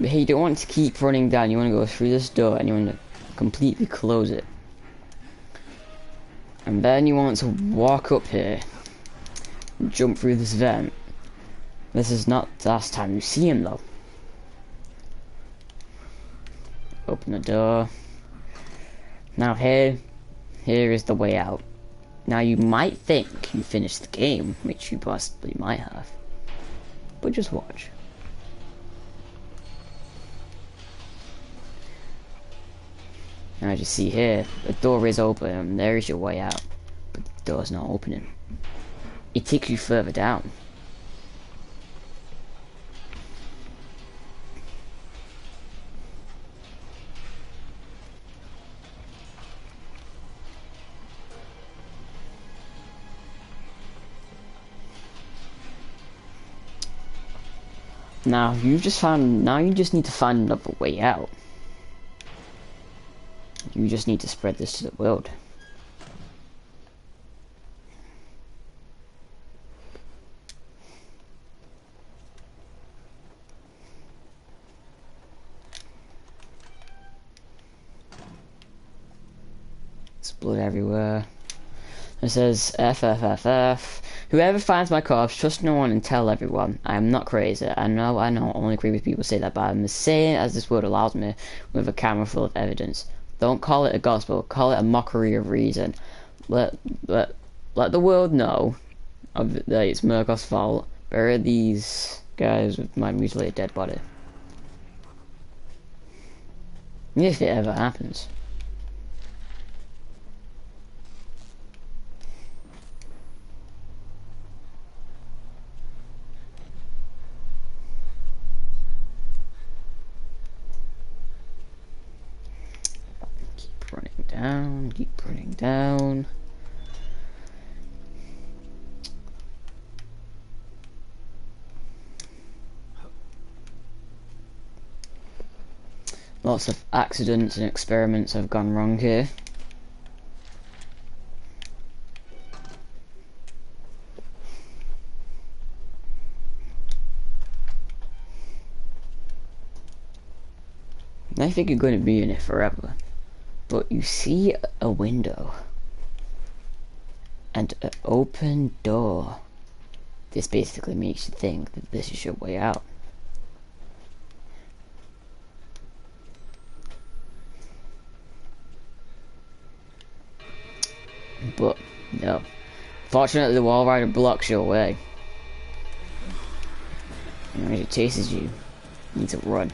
But hey, you don't want to keep running down. You want to go through this door, and you want to completely close it. And then you want to walk up here, and jump through this vent. This is not the last time you see him, though. Open the door. Now here is the way out. Now you might think you finished the game, which you possibly might have. But just watch. Now as you see here, the door is open and there is your way out. But Door's not opening. It takes you further down. Now you just need to find another way out. You just need to spread this to the world. There's blood everywhere. It says FFFF. Whoever finds my corpse, trust no one and tell everyone. I am not crazy. I know, I only agree with people say that, but I'm as sane as this world allows me with a camera full of evidence. Don't call it a gospel, call it a mockery of reason. Let the world know that it's Murkoff's fault. Bury these guys with my mutilated dead body. If it ever happens. Keep running down. Lots of accidents and experiments have gone wrong here. I think you're going to be in it forever. But you see a window and an open door. This basically makes you think that this is your way out. But no. Fortunately, the wall rider blocks your way. And as it chases you, you need to run.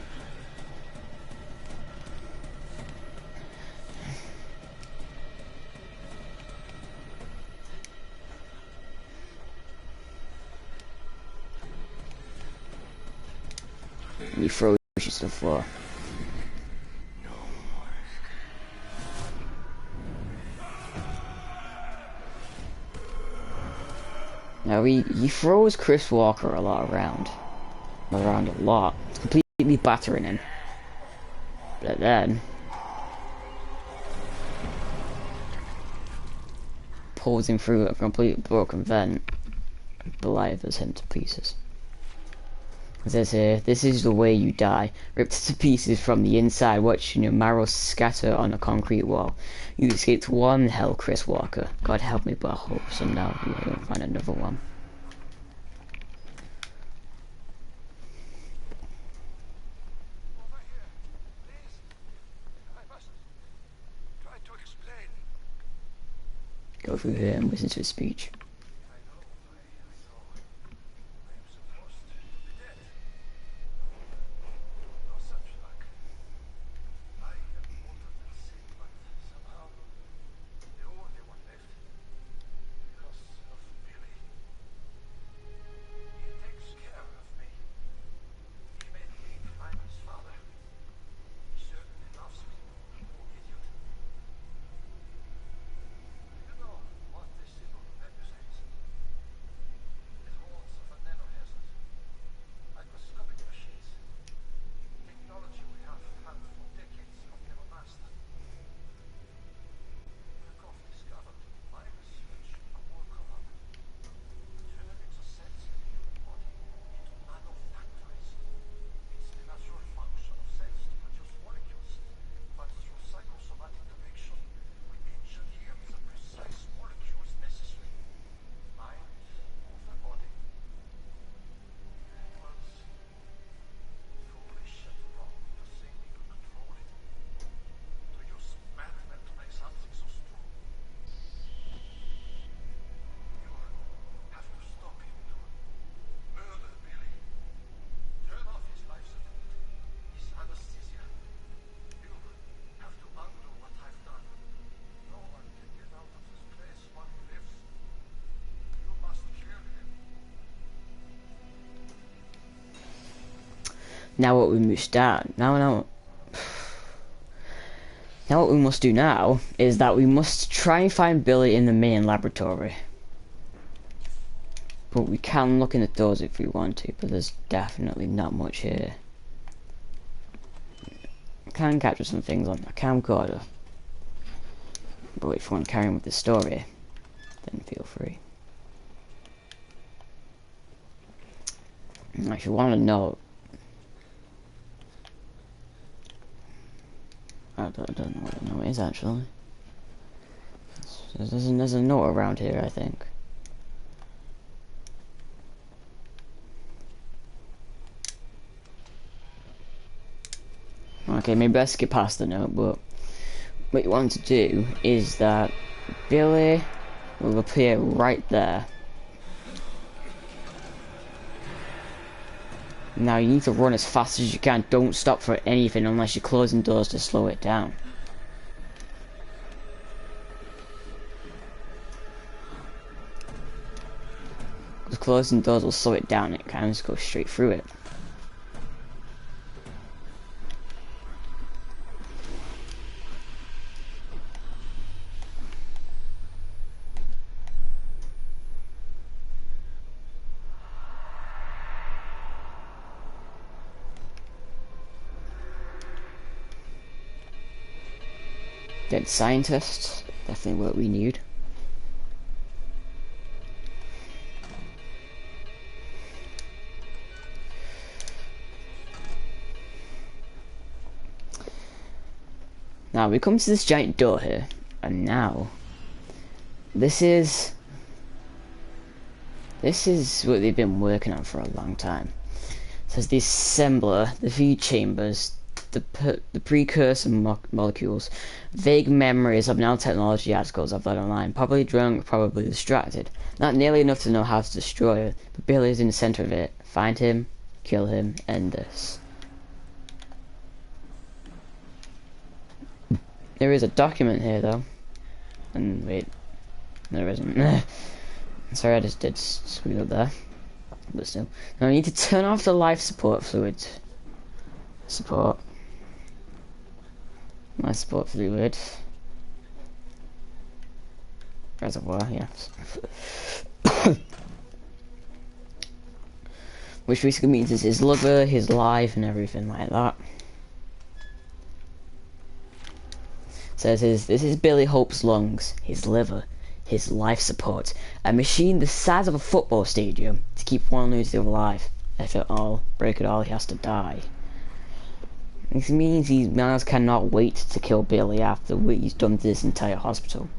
And he throws you to the floor. Now he throws Chris Walker a lot around a lot. It's completely battering him. But then pulls him through a complete broken vent and belivers him to pieces. It says here, this is the way you die, ripped to pieces from the inside, watching your marrow scatter on a concrete wall. You escaped one hell, Chris Walker. God help me, but I hope somehow you won't find another one. Over here, please. I must try to explain. Go through here and listen to his speech. Now what we must do now what we must do now is that we must try and find Billy in the main laboratory. But we can look in the doors if we want to, but there's definitely not much here. I can capture some things on my camcorder. But if you want to carry on with the story, then feel free. If you want to know, I don't know what the note is actually. There's a note around here, I think. Okay, maybe I skip past the note, but what you want to do is that Billy will appear right there. Now you need to run as fast as you can. Don't stop for anything unless you're closing doors to slow it down. Because closing doors will slow it down. It kind of just goes straight through it. Dead scientists, definitely what we need. Now we come to this giant door here, and now this is what they've been working on for a long time. It says the assembler, the feed chambers, the precursor molecules, vague memories of nanotechnology articles I've read online, probably drunk, probably distracted. Not nearly enough to know how to destroy it, but Billy is in the center of it. Find him, kill him, end this. There is a document here though. And wait, there isn't. Sorry, I just did screw up there. But still. Now I need to turn off the life support fluid. Life support fluid. Reservoir, yes. Which basically means it's his liver, his life, and everything like that. Says this is Billy Hope's lungs, his liver, his life support. A machine the size of a football stadium to keep one lunatic alive. If it all, break it all, he has to die. This means Miles cannot wait to kill Billy after what he's done to this entire hospital.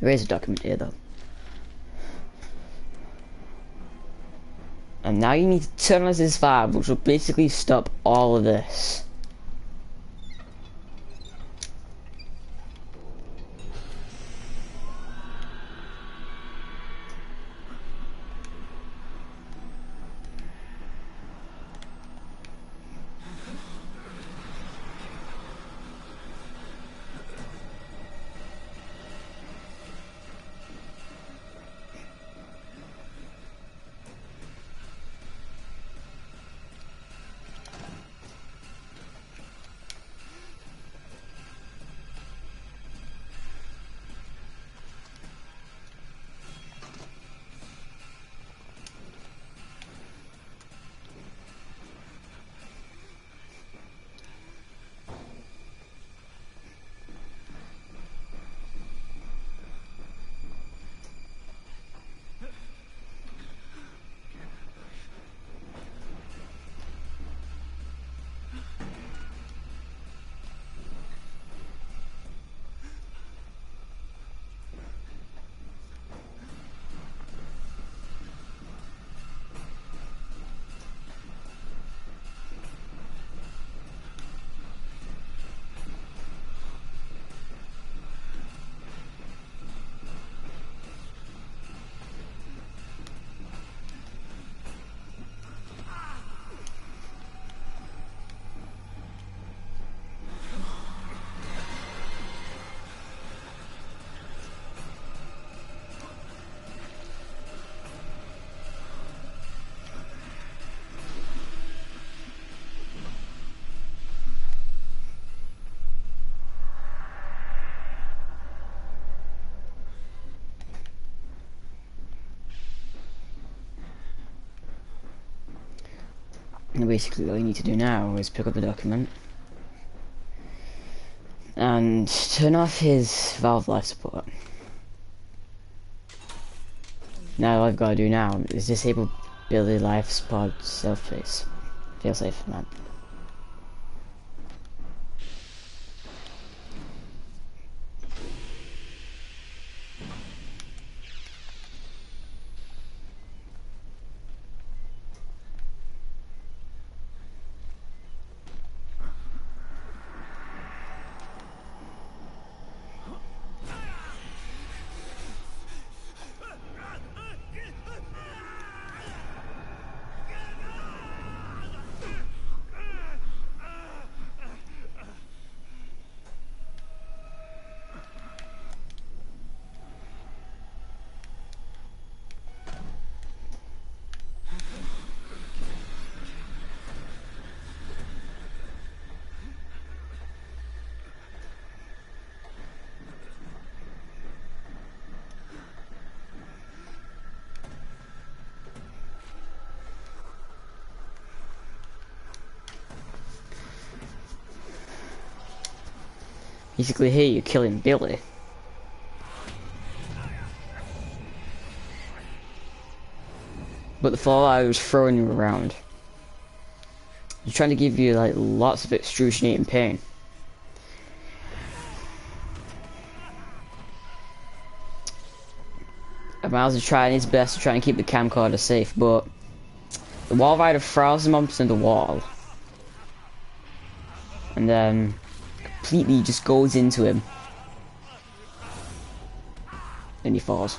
There is a document here though. And now you need to turn on this valve, which will basically stop all of this. And basically all you need to do now is pick up the document and turn off his valve life support. Now all I've got to do now is disable Billy life support self-face. Feel safe, man. Basically here you're killing Billy. But the Fallout was throwing you around. He's trying to give you like lots of excruciating pain. And Miles is trying his best to try and keep the camcorder safe, but the wall rider throws him onto the wall. And then completely just goes into him. And he falls.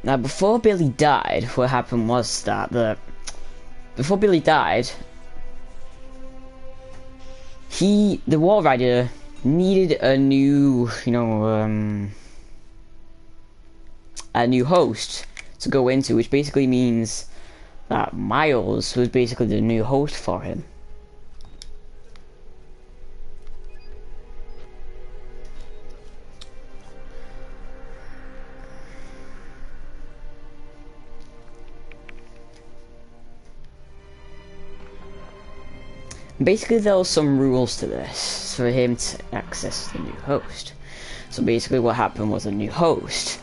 Now before Billy died, what happened was that before Billy died, the Wall Rider needed a new, a new host to go into, which basically means that Miles was basically the new host for him. Basically there were some rules to this for him to access the new host. So basically what happened was a new host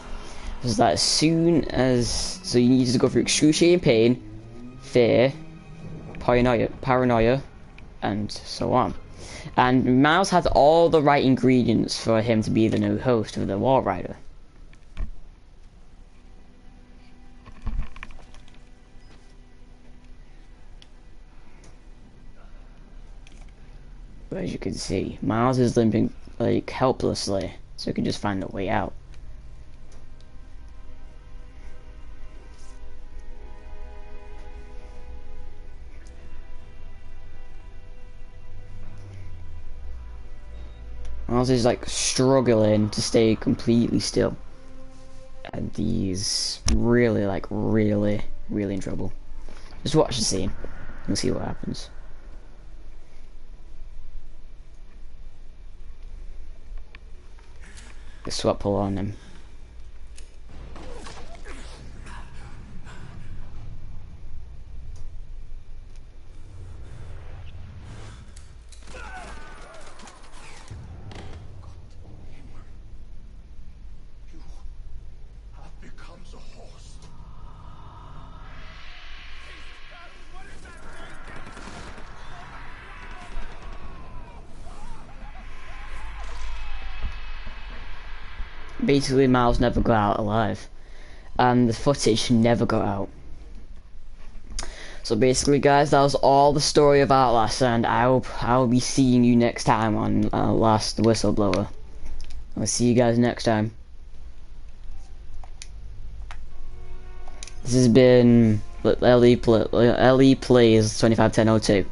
was that as soon as, so you needed to go through excruciating pain, fear, paranoia, and so on. And Miles had all the right ingredients for him to be the new host of the Wall Rider. But as you can see, Miles is limping like helplessly, so he can just find a way out. Miles is like struggling to stay completely still, and he's really in trouble. Just watch the scene and see what happens. The sweat pull on him. Basically, Miles never got out alive, and the footage never got out. So basically, guys, that was all the story of Outlast, and I'll be seeing you next time on Outlast: The Whistleblower. I'll see you guys next time. This has been LE Plays 251002.